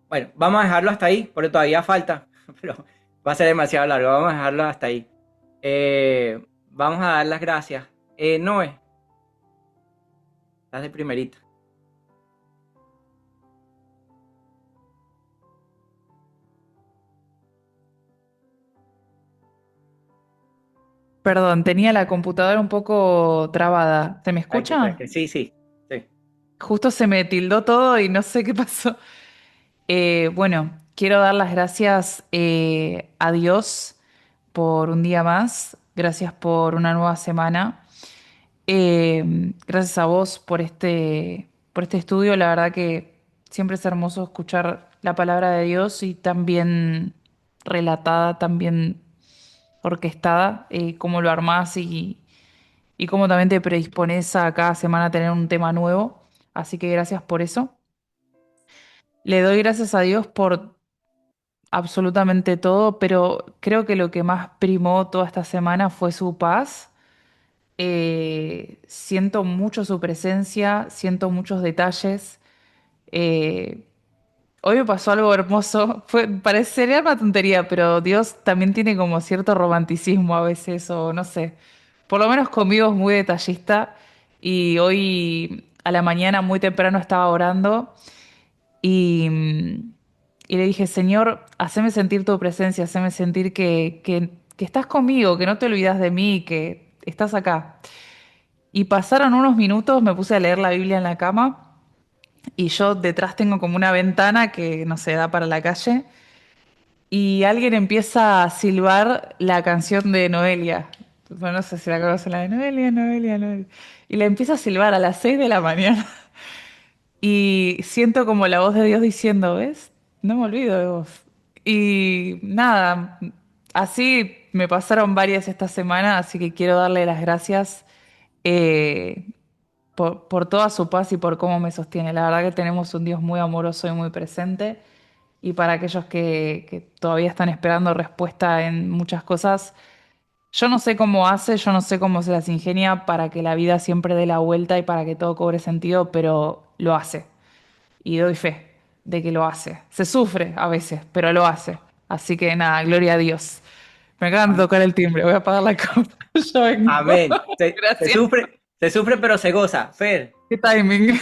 Bueno, vamos a dejarlo hasta ahí, porque todavía falta, pero va a ser demasiado largo. Vamos a dejarlo hasta ahí. Vamos a dar las gracias. Noé, estás de primerita. Perdón, tenía la computadora un poco trabada. ¿Se me Ay, escucha? sí, sí, sí. Justo se me tildó todo y no sé qué pasó. Bueno, quiero dar las gracias a Dios por un día más. Gracias por una nueva semana. Gracias a vos por este estudio. La verdad que siempre es hermoso escuchar la palabra de Dios y también relatada, también orquestada, cómo lo armás y cómo también te predispones a cada semana a tener un tema nuevo. Así que gracias por eso. Le doy gracias a Dios por absolutamente todo, pero creo que lo que más primó toda esta semana fue su paz. Siento mucho su presencia, siento muchos detalles. Eh, Hoy me pasó algo hermoso. Parecería una tontería, pero Dios también tiene como cierto romanticismo a veces, o no sé. Por lo menos conmigo es muy detallista. Y hoy a la mañana muy temprano estaba orando y, y le dije, Señor, haceme sentir tu presencia, haceme sentir que estás conmigo, que no te olvidas de mí, que estás acá. Y pasaron unos minutos, me puse a leer la Biblia en la cama y yo detrás tengo como una ventana que no se da para la calle y alguien empieza a silbar la canción de Noelia. Bueno, no sé si la conocen, la de Noelia, Noelia, Noelia. Y la empieza a silbar a las 6 de la mañana. Y siento como la voz de Dios diciendo, ¿ves? No me olvido de vos. Y nada, así me pasaron varias esta semana, así que quiero darle las gracias eh, por toda su paz y por cómo me sostiene. La verdad que tenemos un Dios muy amoroso y muy presente. Y para aquellos que todavía están esperando respuesta en muchas cosas, yo no sé cómo hace, yo no sé cómo se las ingenia para que la vida siempre dé la vuelta y para que todo cobre sentido, pero lo hace y doy fe de que lo hace. Se sufre a veces, pero lo hace. Así que nada, gloria a Dios. Me acaban de tocar el timbre, voy a apagar la cámara. Ya vengo. Amén. Gracias. Se sufre, pero se goza. Fer. Qué timing.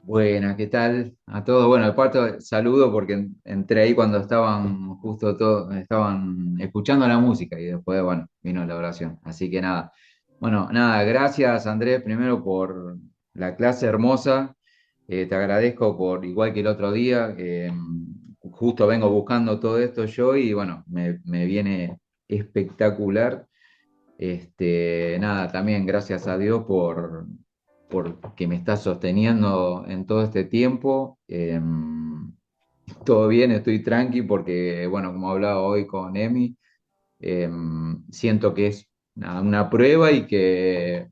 Buenas, ¿qué tal? A todos. Bueno, de parte saludo porque entré ahí cuando estaban justo todos, estaban escuchando la música y después, bueno, vino la oración. Así que nada. Bueno, nada, gracias Andrés primero por la clase hermosa. Te agradezco por, igual que el otro día, justo vengo buscando todo esto yo y bueno, me viene espectacular. Nada, también gracias a Dios por que me está sosteniendo en todo este tiempo. Todo bien, estoy tranqui porque, bueno, como hablaba hoy con Emi, siento que es una prueba y que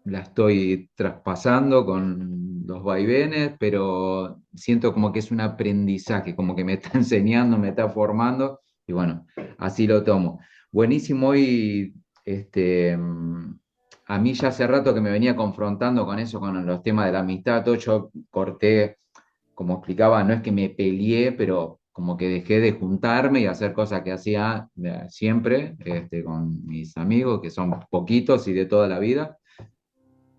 la estoy traspasando con los vaivenes, pero siento como que es un aprendizaje, como que me está enseñando, me está formando, y bueno, así lo tomo. Buenísimo y a mí ya hace rato que me venía confrontando con eso, con los temas de la amistad, todo yo corté, como explicaba, no es que me peleé, pero como que dejé de juntarme y hacer cosas que hacía siempre con mis amigos, que son poquitos y de toda la vida.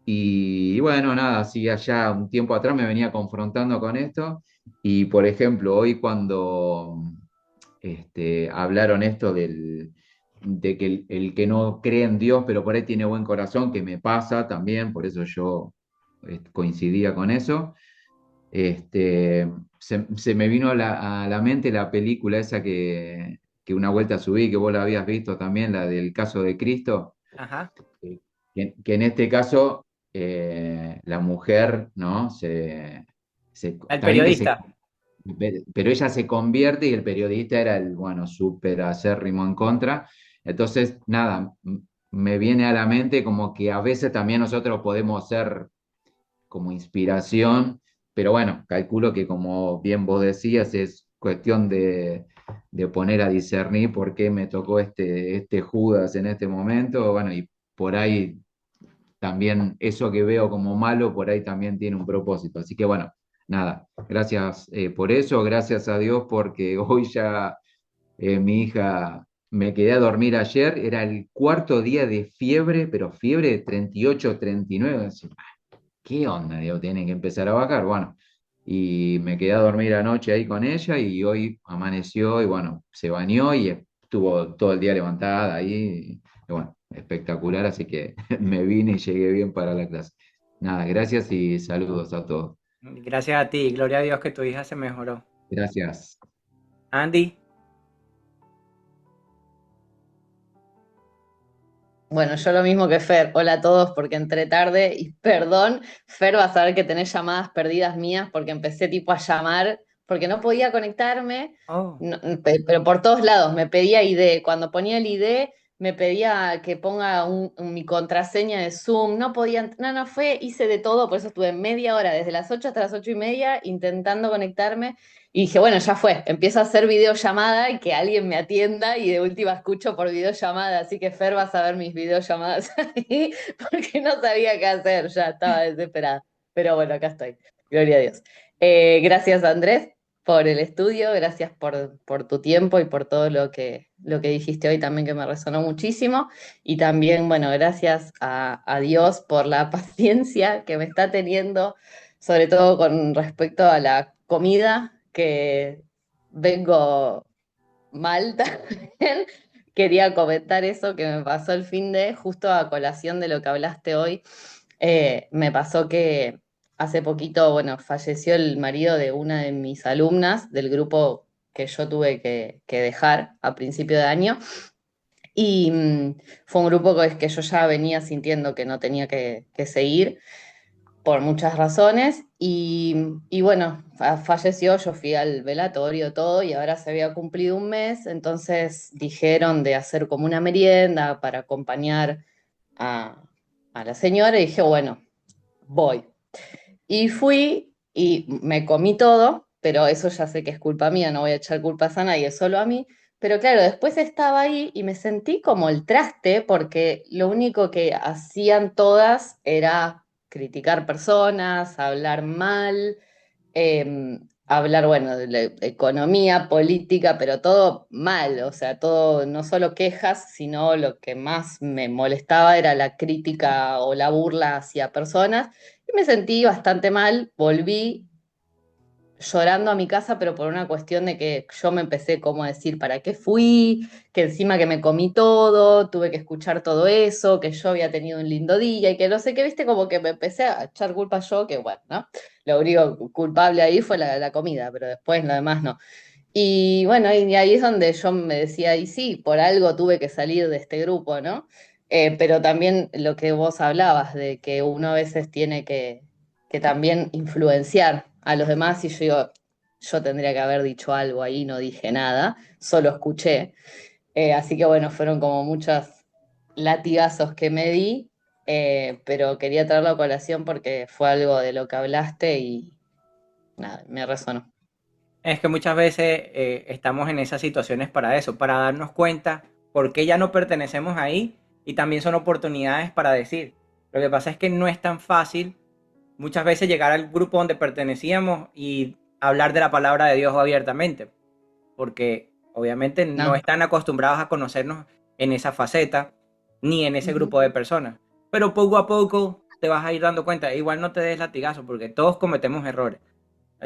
Y bueno, nada, así allá un tiempo atrás me venía confrontando con esto. Y por ejemplo, hoy cuando hablaron esto de que el que no cree en Dios, pero por ahí tiene buen corazón, que me pasa también, por eso yo coincidía con eso. Se me vino a la mente la película esa que una vuelta subí, que vos la habías visto también, la del caso de Cristo, Ajá. que, que en este caso la mujer, ¿no? El Está bien que se, periodista. pero ella se convierte y el periodista era el, bueno, súper acérrimo en contra. Entonces, nada, me viene a la mente como que a veces también nosotros podemos ser como inspiración, pero bueno, calculo que como bien vos decías, es cuestión de poner a discernir por qué me tocó este Judas en este momento, bueno, y por ahí también eso que veo como malo, por ahí también tiene un propósito. Así que bueno, nada, gracias por eso, gracias a Dios porque hoy ya mi hija, me quedé a dormir ayer, era el cuarto día de fiebre, pero fiebre de 38, 39. ¿Qué onda? Digo, tienen que empezar a bajar. Bueno, y me quedé a dormir anoche ahí con ella y hoy amaneció y bueno, se bañó y estuvo todo el día levantada ahí. Y bueno, espectacular, así que me vine y llegué bien para la clase. Nada, gracias y saludos a todos. Gracias a ti, gloria a Dios que tu hija se mejoró. Gracias. Andy, Bueno, yo lo mismo que Fer. Hola a todos porque entré tarde y perdón, Fer va a saber que tenés llamadas perdidas mías porque empecé tipo a llamar porque no podía conectarme, oh, pero por todos lados me pedía ID. Cuando ponía el ID me pedía que ponga mi contraseña de Zoom. No podía, no, hice de todo, por eso estuve media hora, desde las 8 hasta las 8:30 intentando conectarme. Y dije, bueno, ya fue, empiezo a hacer videollamada y que alguien me atienda y de última escucho por videollamada, así que Fer va a ver mis videollamadas ahí porque no sabía qué hacer, ya estaba desesperada. Pero bueno, acá estoy, gloria a Dios. Gracias Andrés por el estudio, gracias por tu tiempo y por todo lo que dijiste hoy también que me resonó muchísimo. Y también, bueno, gracias a Dios por la paciencia que me está teniendo, sobre todo con respecto a la comida, que vengo mal también. Quería comentar eso que me pasó el fin de, justo a colación de lo que hablaste hoy. Me pasó que hace poquito, bueno, falleció el marido de una de mis alumnas del grupo que yo tuve que dejar a principio de año. Y fue un grupo que yo ya venía sintiendo que no tenía que seguir por muchas razones y bueno, falleció, yo fui al velatorio, todo, y ahora se había cumplido un mes, entonces dijeron de hacer como una merienda para acompañar a, a la señora y dije, bueno, voy. Y fui y me comí todo, pero eso ya sé que es culpa mía, no voy a echar culpas a nadie, solo a mí. Pero claro, después estaba ahí y me sentí como el traste porque lo único que hacían todas era criticar personas, hablar mal, hablar, bueno, de la economía, política, pero todo mal, o sea, todo, no solo quejas, sino lo que más me molestaba era la crítica o la burla hacia personas. Y me sentí bastante mal, volví, llorando a mi casa, pero por una cuestión de que yo me empecé como a decir, ¿para qué fui? Que encima que me comí todo, tuve que escuchar todo eso, que yo había tenido un lindo día y que no sé qué, viste, como que me empecé a echar culpa yo, que bueno, ¿no? Lo único culpable ahí fue la comida, pero después lo demás no. Y bueno, y ahí es donde yo me decía, y sí, por algo tuve que salir de este grupo, ¿no? Pero también lo que vos hablabas, de que uno a veces tiene que también influenciar a los demás, y yo digo, yo tendría que haber dicho algo ahí, no dije nada, solo escuché. Así que bueno, fueron como muchos latigazos que me di, pero quería traerlo a colación porque fue algo de lo que hablaste y nada, me resonó. Es que muchas veces estamos en esas situaciones para eso, para darnos cuenta por qué ya no pertenecemos ahí y también son oportunidades para decir. Lo que pasa es que no es tan fácil muchas veces llegar al grupo donde pertenecíamos y hablar de la palabra de Dios abiertamente, porque obviamente no No. están acostumbrados a conocernos en esa faceta ni en ese Ujú. grupo de personas. Pero poco a poco te vas a ir dando cuenta. Igual no te des latigazo porque todos cometemos errores.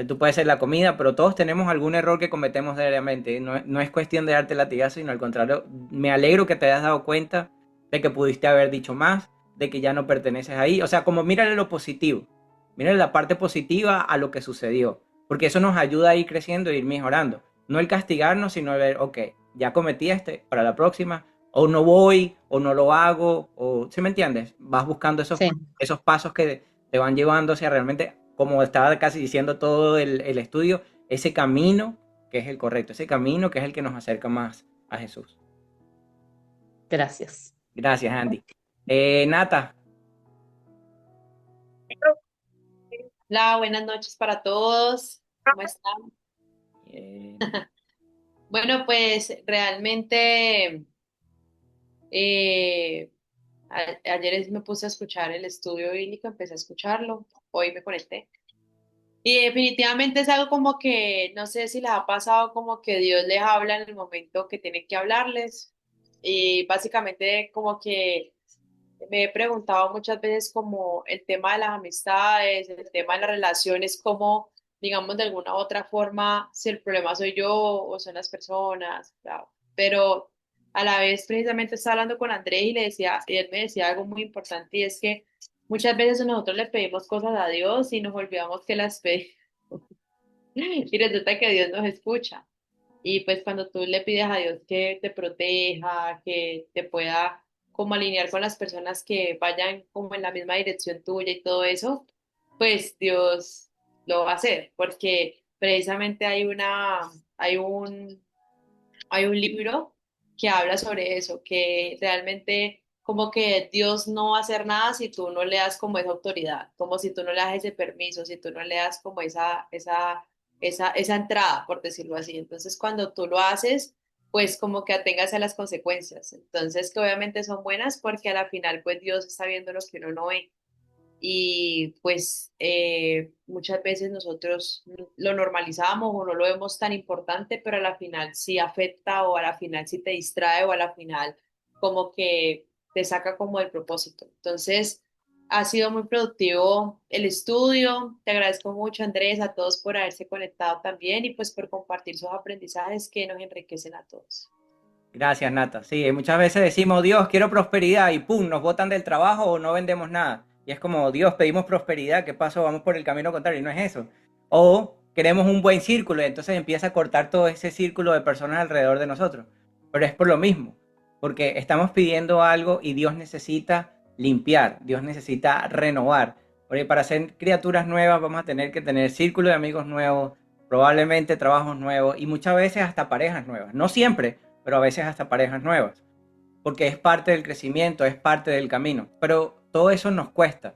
Tú puedes ser la comida, pero todos tenemos algún error que cometemos diariamente. No, no es cuestión de darte latigazo, sino al contrario. Me alegro que te hayas dado cuenta de que pudiste haber dicho más, de que ya no perteneces ahí. O sea, como mírale lo positivo. Mírale la parte positiva a lo que sucedió. Porque eso nos ayuda a ir creciendo e ir mejorando. No el castigarnos, sino el ver, ok, ya cometí este, para la próxima, o no voy, o no lo hago, o, ¿sí me entiendes? Vas buscando Sí. esos pasos que te van llevando hacia realmente, como estaba casi diciendo todo el estudio, ese camino que es el correcto, ese camino que es el que nos acerca más a Jesús. Gracias. Gracias, Andy. Nata, Hola, buenas noches para todos. ¿Cómo están? eh, Bueno, pues realmente eh, ayer me puse a escuchar el estudio bíblico, empecé a escucharlo, hoy me conecté. Y definitivamente es algo como que, no sé si les ha pasado como que Dios les habla en el momento que tiene que hablarles. Y básicamente como que me he preguntado muchas veces como el tema de las amistades, el tema de las relaciones, como, digamos, de alguna u otra forma, si el problema soy yo o son las personas, claro. Pero a la vez precisamente estaba hablando con Andrés y le decía, y él me decía algo muy importante y es que muchas veces nosotros le pedimos cosas a Dios y nos olvidamos que las pedimos y resulta que Dios nos escucha. Y pues cuando tú le pides a Dios que te proteja, que te pueda como alinear con las personas que vayan como en la misma dirección tuya y todo eso, pues Dios lo va a hacer, porque precisamente hay un libro que habla sobre eso, que realmente como que Dios no va a hacer nada si tú no le das como esa autoridad, como si tú no le das ese permiso, si tú no le das como esa entrada, por decirlo así. Entonces, cuando tú lo haces, pues como que atengas a las consecuencias. Entonces, que obviamente son buenas porque a la final, pues Dios está viendo lo que uno no ve y pues muchas veces nosotros lo normalizamos o no lo vemos tan importante, pero a la final sí afecta o a la final sí te distrae o a la final como que te saca como del propósito. Entonces, ha sido muy productivo el estudio. Te agradezco mucho, Andrés, a todos por haberse conectado también y pues por compartir sus aprendizajes que nos enriquecen a todos. gracias, Nata. Sí, muchas veces decimos, Dios, quiero prosperidad y pum, nos botan del trabajo o no vendemos nada. Y es como, Dios, pedimos prosperidad, ¿qué pasó? Vamos por el camino contrario y no es eso. O queremos un buen círculo y entonces empieza a cortar todo ese círculo de personas alrededor de nosotros. Pero es por lo mismo, porque estamos pidiendo algo y Dios necesita limpiar, Dios necesita renovar. Porque para ser criaturas nuevas vamos a tener que tener círculo de amigos nuevos, probablemente trabajos nuevos y muchas veces hasta parejas nuevas. No siempre, pero a veces hasta parejas nuevas, porque es parte del crecimiento, es parte del camino. Pero todo eso nos cuesta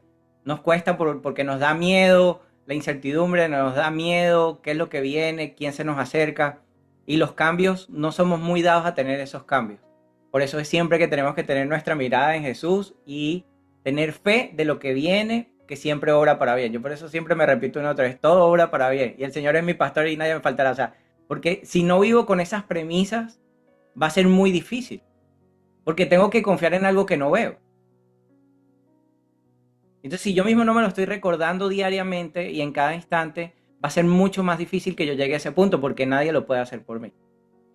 porque nos da miedo, la incertidumbre nos da miedo, qué es lo que viene, quién se nos acerca, y los cambios no somos muy dados a tener esos cambios. Por eso es siempre que tenemos que tener nuestra mirada en Jesús y tener fe de lo que viene, que siempre obra para bien. Yo por eso siempre me repito una otra vez, todo obra para bien. Y el Señor es mi pastor y nadie me faltará. O sea, porque si no vivo con esas premisas, va a ser muy difícil, porque tengo que confiar en algo que no veo. Entonces, si yo mismo no me lo estoy recordando diariamente y en cada instante, va a ser mucho más difícil que yo llegue a ese punto porque nadie lo puede hacer por mí.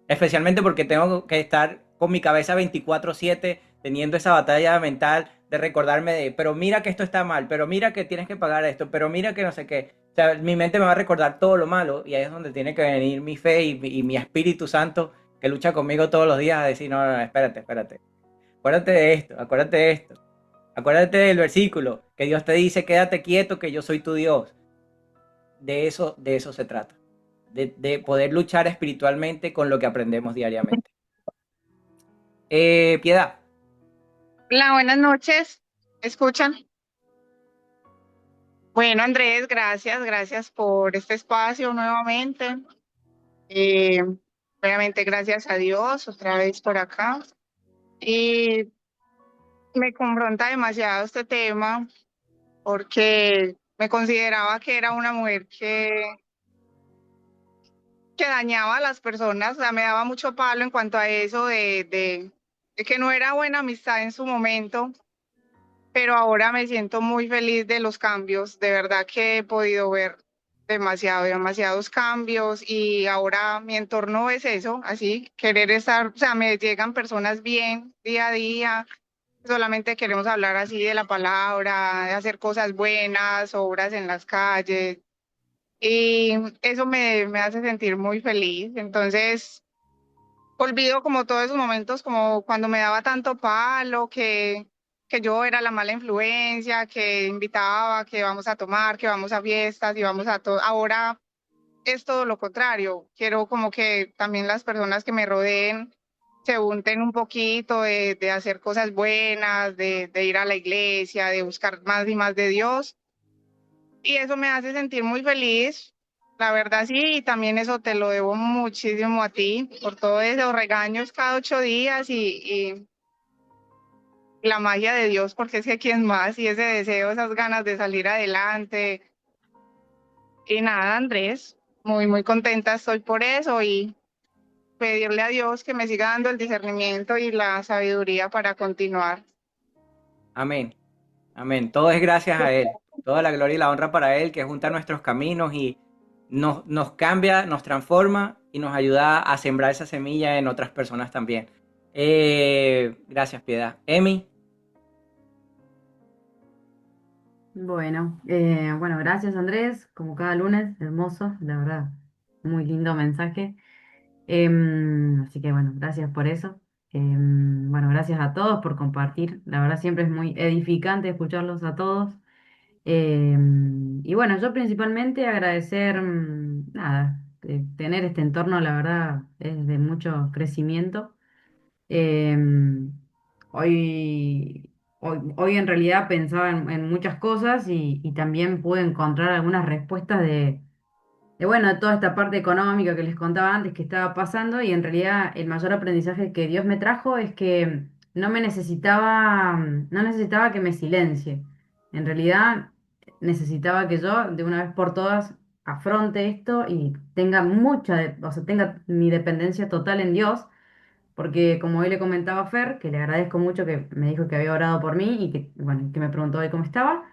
Especialmente porque tengo que estar con mi cabeza 24/7 teniendo esa batalla mental de recordarme de, pero mira que esto está mal, pero mira que tienes que pagar esto, pero mira que no sé qué. O sea, mi mente me va a recordar todo lo malo y ahí es donde tiene que venir mi fe y mi Espíritu Santo que lucha conmigo todos los días a decir, no, no, no, espérate, espérate. Acuérdate de esto, acuérdate de esto. Acuérdate del versículo que Dios te dice, quédate quieto que yo soy tu Dios. De eso se trata. De poder luchar espiritualmente con lo que aprendemos diariamente. Piedad. Hola, buenas noches. ¿Me escuchan? Bueno, Andrés, gracias por este espacio nuevamente. Eh, Obviamente, gracias a Dios, otra vez por acá. Y me confronta demasiado este tema porque me consideraba que era una mujer que dañaba a las personas, o sea, me daba mucho palo en cuanto a eso de que no era buena amistad en su momento. Pero ahora me siento muy feliz de los cambios, de verdad que he podido ver demasiados cambios y ahora mi entorno es eso, así, querer estar, o sea, me llegan personas bien día a día, solamente queremos hablar así de la palabra, de hacer cosas buenas, obras en las calles y eso me hace sentir muy feliz, entonces olvido como todos esos momentos, como cuando me daba tanto palo, que yo era la mala influencia, que invitaba, que vamos a tomar, que vamos a fiestas y vamos a todo. Ahora es todo lo contrario. Quiero como que también las personas que me rodeen se unten un poquito de hacer cosas buenas, de ir a la iglesia, de buscar más y más de Dios. Y eso me hace sentir muy feliz. La verdad sí, y también eso te lo debo muchísimo a ti por todos esos regaños cada 8 días y la magia de Dios, porque es que quién más, y ese deseo, esas ganas de salir adelante. Y nada, Andrés, muy contenta estoy por eso y pedirle a Dios que me siga dando el discernimiento y la sabiduría para continuar. Amén. Amén. Todo es gracias a Él. Toda la gloria y la honra para Él, que junta nuestros caminos y nos cambia, nos transforma y nos ayuda a sembrar esa semilla en otras personas también. Gracias, Piedad. Emi. Bueno, gracias Andrés, como cada lunes, hermoso, la verdad, muy lindo mensaje. Así que bueno, gracias por eso. Bueno, gracias a todos por compartir, la verdad siempre es muy edificante escucharlos a todos. Y bueno, yo principalmente agradecer, nada, tener este entorno, la verdad, es de mucho crecimiento. Em, hoy en realidad pensaba en muchas cosas y también pude encontrar algunas respuestas bueno, de toda esta parte económica que les contaba antes que estaba pasando y en realidad el mayor aprendizaje que Dios me trajo es que no necesitaba que me silencie. En realidad necesitaba que yo de una vez por todas afronte esto y tenga o sea, tenga mi dependencia total en Dios porque como hoy le comentaba a Fer, que le agradezco mucho que me dijo que había orado por mí y que, bueno, que me preguntó hoy cómo estaba,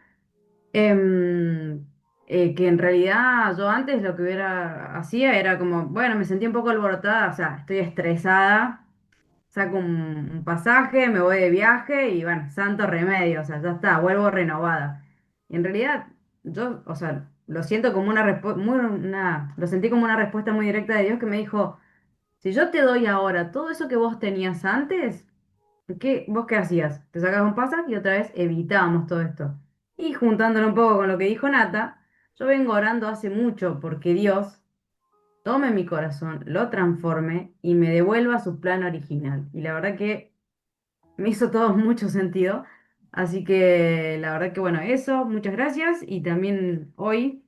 em, que en realidad yo antes lo que hubiera hacía era como, bueno, me sentí un poco alborotada, o sea, estoy estresada, saco un pasaje, me voy de viaje y bueno, santo remedio, o sea, ya está, vuelvo renovada. Y en realidad yo, o sea, lo siento como lo sentí como una respuesta muy directa de Dios que me dijo, si yo te doy ahora todo eso que vos tenías antes, ¿vos qué hacías? Te sacabas un pasaje y otra vez evitábamos todo esto. Y juntándolo un poco con lo que dijo Nata, yo vengo orando hace mucho porque Dios tome mi corazón, lo transforme y me devuelva a su plan original. Y la verdad que me hizo todo mucho sentido. Así que la verdad que bueno, eso, muchas gracias. Y también hoy,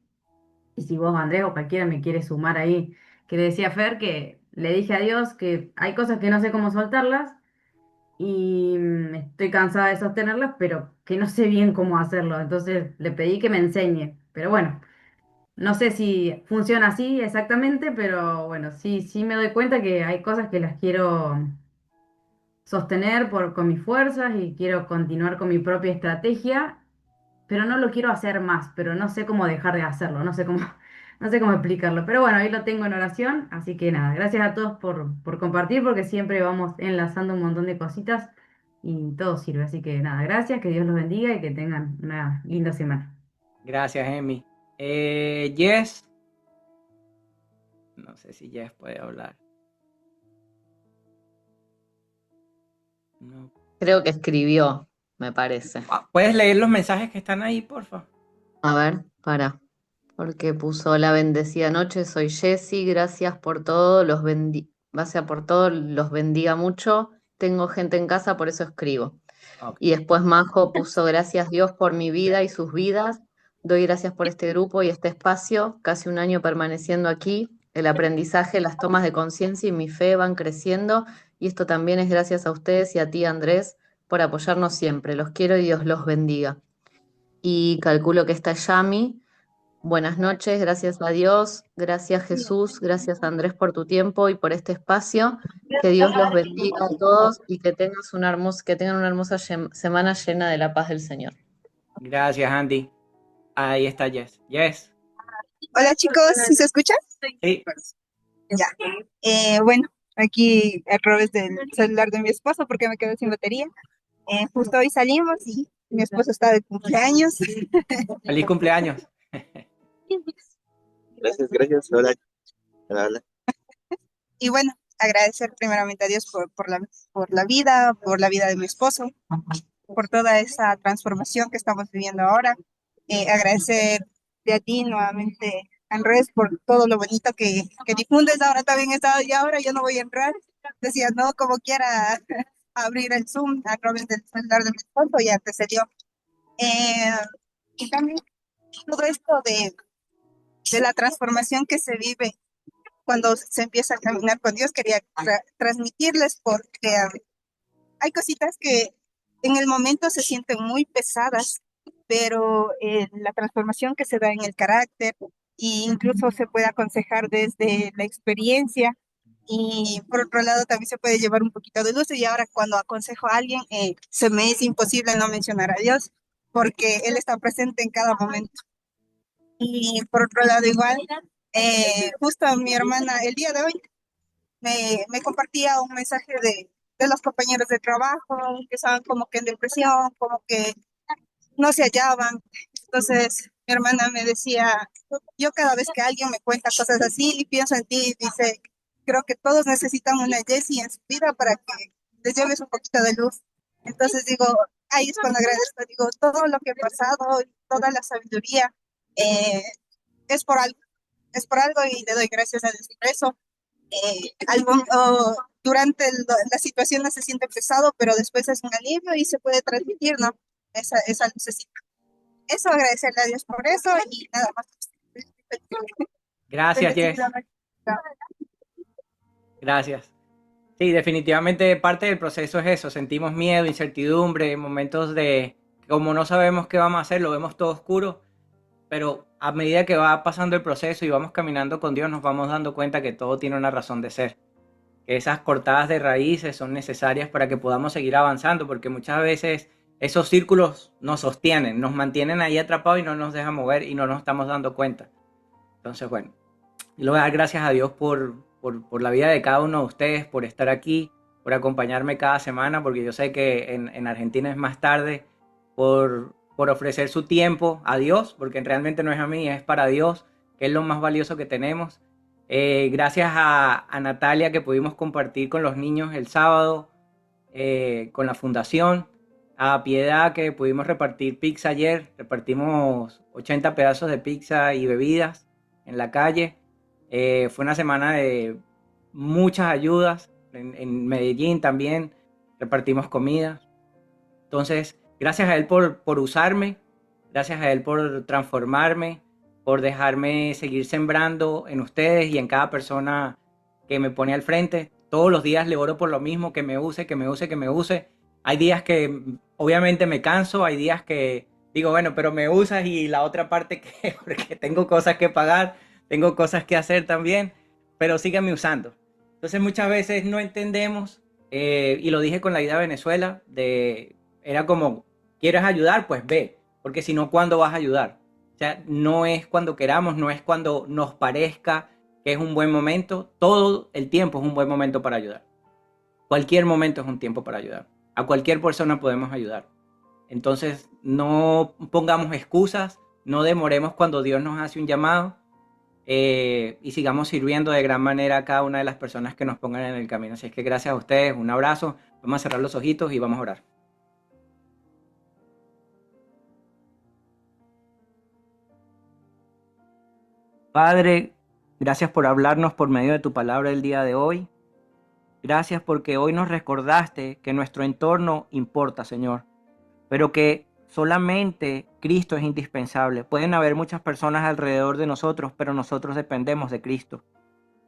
y si vos Andrés o cualquiera me quiere sumar ahí, que le decía a Fer que le dije a Dios que hay cosas que no sé cómo soltarlas y estoy cansada de sostenerlas, pero que no sé bien cómo hacerlo. Entonces le pedí que me enseñe. Pero bueno, no sé si funciona así exactamente, pero bueno, sí me doy cuenta que hay cosas que las quiero sostener con mis fuerzas y quiero continuar con mi propia estrategia, pero no lo quiero hacer más, pero no sé cómo dejar de hacerlo, no sé cómo, No sé cómo explicarlo, pero bueno, ahí lo tengo en oración, así que nada, gracias a todos por compartir, porque siempre vamos enlazando un montón de cositas y todo sirve, así que nada, gracias, que Dios los bendiga y que tengan una linda semana. Gracias, Emi. Jess, no sé si Jess puede hablar. No. Creo que escribió, me parece. ¿Puedes leer los mensajes que están ahí, porfa? A ver, porque puso la bendecida noche, soy Jessy, gracias por todo, gracias por todo, los bendiga mucho. Tengo gente en casa, por eso escribo. Ok. Y después Majo puso gracias Dios por mi vida y sus vidas. Doy gracias por este grupo y este espacio, casi un año permaneciendo aquí. El aprendizaje, las tomas de conciencia y mi fe van creciendo. Y esto también es gracias a ustedes y a ti, Andrés, por apoyarnos siempre. Los quiero y Dios los bendiga. Y calculo que está Yami. Buenas noches, gracias a Dios, gracias Jesús, gracias Andrés por tu tiempo y por este espacio. Que Dios los bendiga a todos y que tengan una hermosa semana llena de la paz del Señor. Gracias, Andy. Ahí está Jess. Jess. Hola chicos, ¿sí se escucha? Sí. Ya. Bueno, aquí a través del celular de mi esposo porque me quedé sin batería. Justo hoy salimos y mi esposo está de cumpleaños. Feliz cumpleaños. Gracias. Hola. Hola. Y bueno, agradecer primeramente a Dios por la vida, por la vida de mi esposo, por toda esa transformación que estamos viviendo ahora. Agradecer a ti nuevamente, Andrés, por todo lo bonito que difundes. Ahora también y ahora yo no voy a entrar. Decía, no, como quiera abrir el Zoom a través del celular de mi esposo y antes se dio. Y también todo esto de la transformación que se vive cuando se empieza a caminar con Dios, quería transmitirles porque hay cositas que en el momento se sienten muy pesadas, pero la transformación que se da en el carácter e incluso se puede aconsejar desde la experiencia y por otro lado también se puede llevar un poquito de luz y ahora cuando aconsejo a alguien se me es imposible no mencionar a Dios porque Él está presente en cada momento. Y por otro lado igual, justo mi hermana el día de hoy me compartía un mensaje de los compañeros de trabajo que estaban como que en depresión, como que no se hallaban. Entonces, mi hermana me decía, yo cada vez que alguien me cuenta cosas así, pienso en ti, dice, creo que todos necesitan una Jessie en su vida para que les lleves un poquito de luz. Entonces digo, ahí es cuando agradezco, digo, todo lo que he pasado, toda la sabiduría, eh, es por algo y le doy gracias a Dios por eso. Durante la situación no se siente pesado, pero después es un alivio y se puede transmitir, ¿no? Esa lucecita. Eso, agradecerle a Dios por eso y nada más. Gracias, Jess. Gracias. Sí, definitivamente parte del proceso es eso. Sentimos miedo, incertidumbre, momentos de como no sabemos qué vamos a hacer, lo vemos todo oscuro, pero a medida que va pasando el proceso y vamos caminando con Dios, nos vamos dando cuenta que todo tiene una razón de ser. Que esas cortadas de raíces son necesarias para que podamos seguir avanzando, porque muchas veces esos círculos nos sostienen, nos mantienen ahí atrapados y no nos dejan mover y no nos estamos dando cuenta. Entonces, bueno, le voy a dar gracias a Dios por la vida de cada uno de ustedes, por estar aquí, por acompañarme cada semana, porque yo sé que en Argentina es más tarde, por ofrecer su tiempo a Dios, porque realmente no es a mí, es para Dios, que es lo más valioso que tenemos. Gracias a Natalia que pudimos compartir con los niños el sábado, con la fundación, a Piedad que pudimos repartir pizza ayer, repartimos 80 pedazos de pizza y bebidas en la calle. Fue una semana de muchas ayudas, en Medellín también repartimos comida. Entonces, gracias a él por usarme, gracias a él por transformarme, por dejarme seguir sembrando en ustedes y en cada persona que me pone al frente. Todos los días le oro por lo mismo, que me use, que me use, que me use. Hay días que obviamente me canso, hay días que digo, bueno, pero me usas y la otra parte que, porque tengo cosas que pagar, tengo cosas que hacer también, pero síganme usando. Entonces muchas veces no entendemos, y lo dije con la ida a Venezuela, era como, ¿quieres ayudar? Pues ve, porque si no, ¿cuándo vas a ayudar? O sea, no es cuando queramos, no es cuando nos parezca que es un buen momento. Todo el tiempo es un buen momento para ayudar. Cualquier momento es un tiempo para ayudar. A cualquier persona podemos ayudar. Entonces, no pongamos excusas, no demoremos cuando Dios nos hace un llamado, y sigamos sirviendo de gran manera a cada una de las personas que nos pongan en el camino. Así es que gracias a ustedes, un abrazo. Vamos a cerrar los ojitos y vamos a orar. Padre, gracias por hablarnos por medio de tu palabra el día de hoy. Gracias porque hoy nos recordaste que nuestro entorno importa, Señor, pero que solamente Cristo es indispensable. Pueden haber muchas personas alrededor de nosotros, pero nosotros dependemos de Cristo.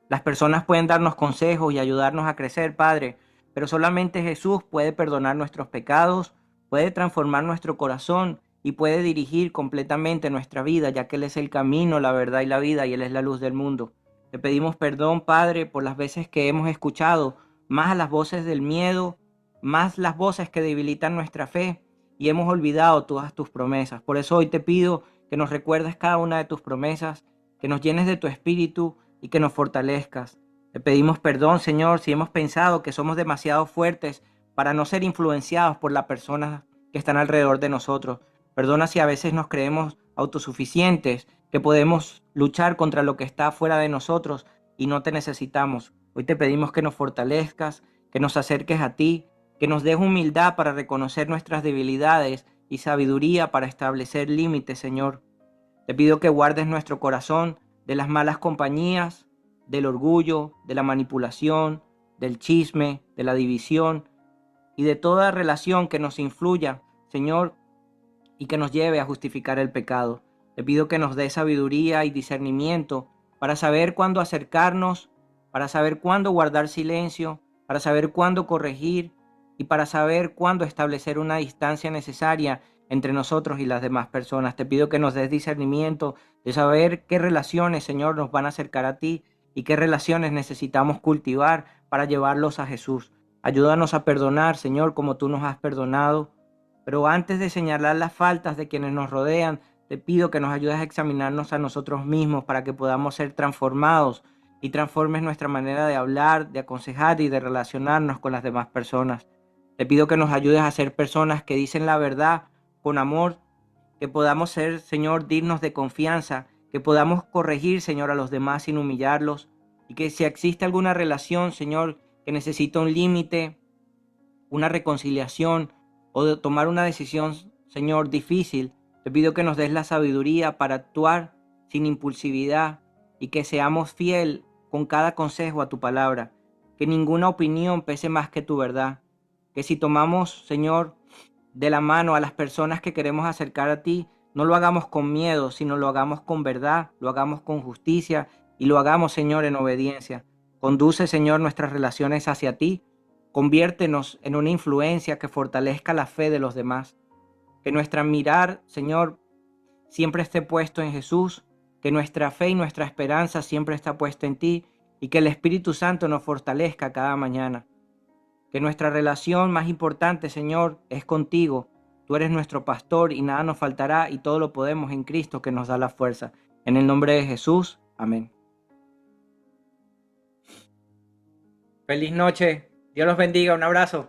Las personas pueden darnos consejos y ayudarnos a crecer, Padre, pero solamente Jesús puede perdonar nuestros pecados, puede transformar nuestro corazón y puede dirigir completamente nuestra vida, ya que Él es el camino, la verdad y la vida, y Él es la luz del mundo. Te pedimos perdón, Padre, por las veces que hemos escuchado más a las voces del miedo, más las voces que debilitan nuestra fe, y hemos olvidado todas tus promesas. Por eso hoy te pido que nos recuerdes cada una de tus promesas, que nos llenes de tu espíritu y que nos fortalezcas. Te pedimos perdón, Señor, si hemos pensado que somos demasiado fuertes para no ser influenciados por las personas que están alrededor de nosotros. Perdona si a veces nos creemos autosuficientes, que podemos luchar contra lo que está fuera de nosotros y no te necesitamos. Hoy te pedimos que nos fortalezcas, que nos acerques a ti, que nos des humildad para reconocer nuestras debilidades y sabiduría para establecer límites, Señor. Te pido que guardes nuestro corazón de las malas compañías, del orgullo, de la manipulación, del chisme, de la división y de toda relación que nos influya, Señor, y que nos lleve a justificar el pecado. Te pido que nos dé sabiduría y discernimiento para saber cuándo acercarnos, para saber cuándo guardar silencio, para saber cuándo corregir y para saber cuándo establecer una distancia necesaria entre nosotros y las demás personas. Te pido que nos des discernimiento de saber qué relaciones, Señor, nos van a acercar a ti y qué relaciones necesitamos cultivar para llevarlos a Jesús. Ayúdanos a perdonar, Señor, como tú nos has perdonado. Pero antes de señalar las faltas de quienes nos rodean, te pido que nos ayudes a examinarnos a nosotros mismos para que podamos ser transformados y transformes nuestra manera de hablar, de aconsejar y de relacionarnos con las demás personas. Te pido que nos ayudes a ser personas que dicen la verdad con amor, que podamos ser, Señor, dignos de confianza, que podamos corregir, Señor, a los demás sin humillarlos, y que si existe alguna relación, Señor, que necesita un límite, una reconciliación o de tomar una decisión, Señor, difícil, te pido que nos des la sabiduría para actuar sin impulsividad y que seamos fiel con cada consejo a tu palabra, que ninguna opinión pese más que tu verdad, que si tomamos, Señor, de la mano a las personas que queremos acercar a ti, no lo hagamos con miedo, sino lo hagamos con verdad, lo hagamos con justicia y lo hagamos, Señor, en obediencia. Conduce, Señor, nuestras relaciones hacia ti. Conviértenos en una influencia que fortalezca la fe de los demás. Que nuestra mirar, Señor, siempre esté puesto en Jesús, que nuestra fe y nuestra esperanza siempre está puesta en ti y que el Espíritu Santo nos fortalezca cada mañana. Que nuestra relación más importante, Señor, es contigo. Tú eres nuestro pastor y nada nos faltará y todo lo podemos en Cristo que nos da la fuerza. En el nombre de Jesús, amén. Feliz noche. Dios los bendiga. Un abrazo.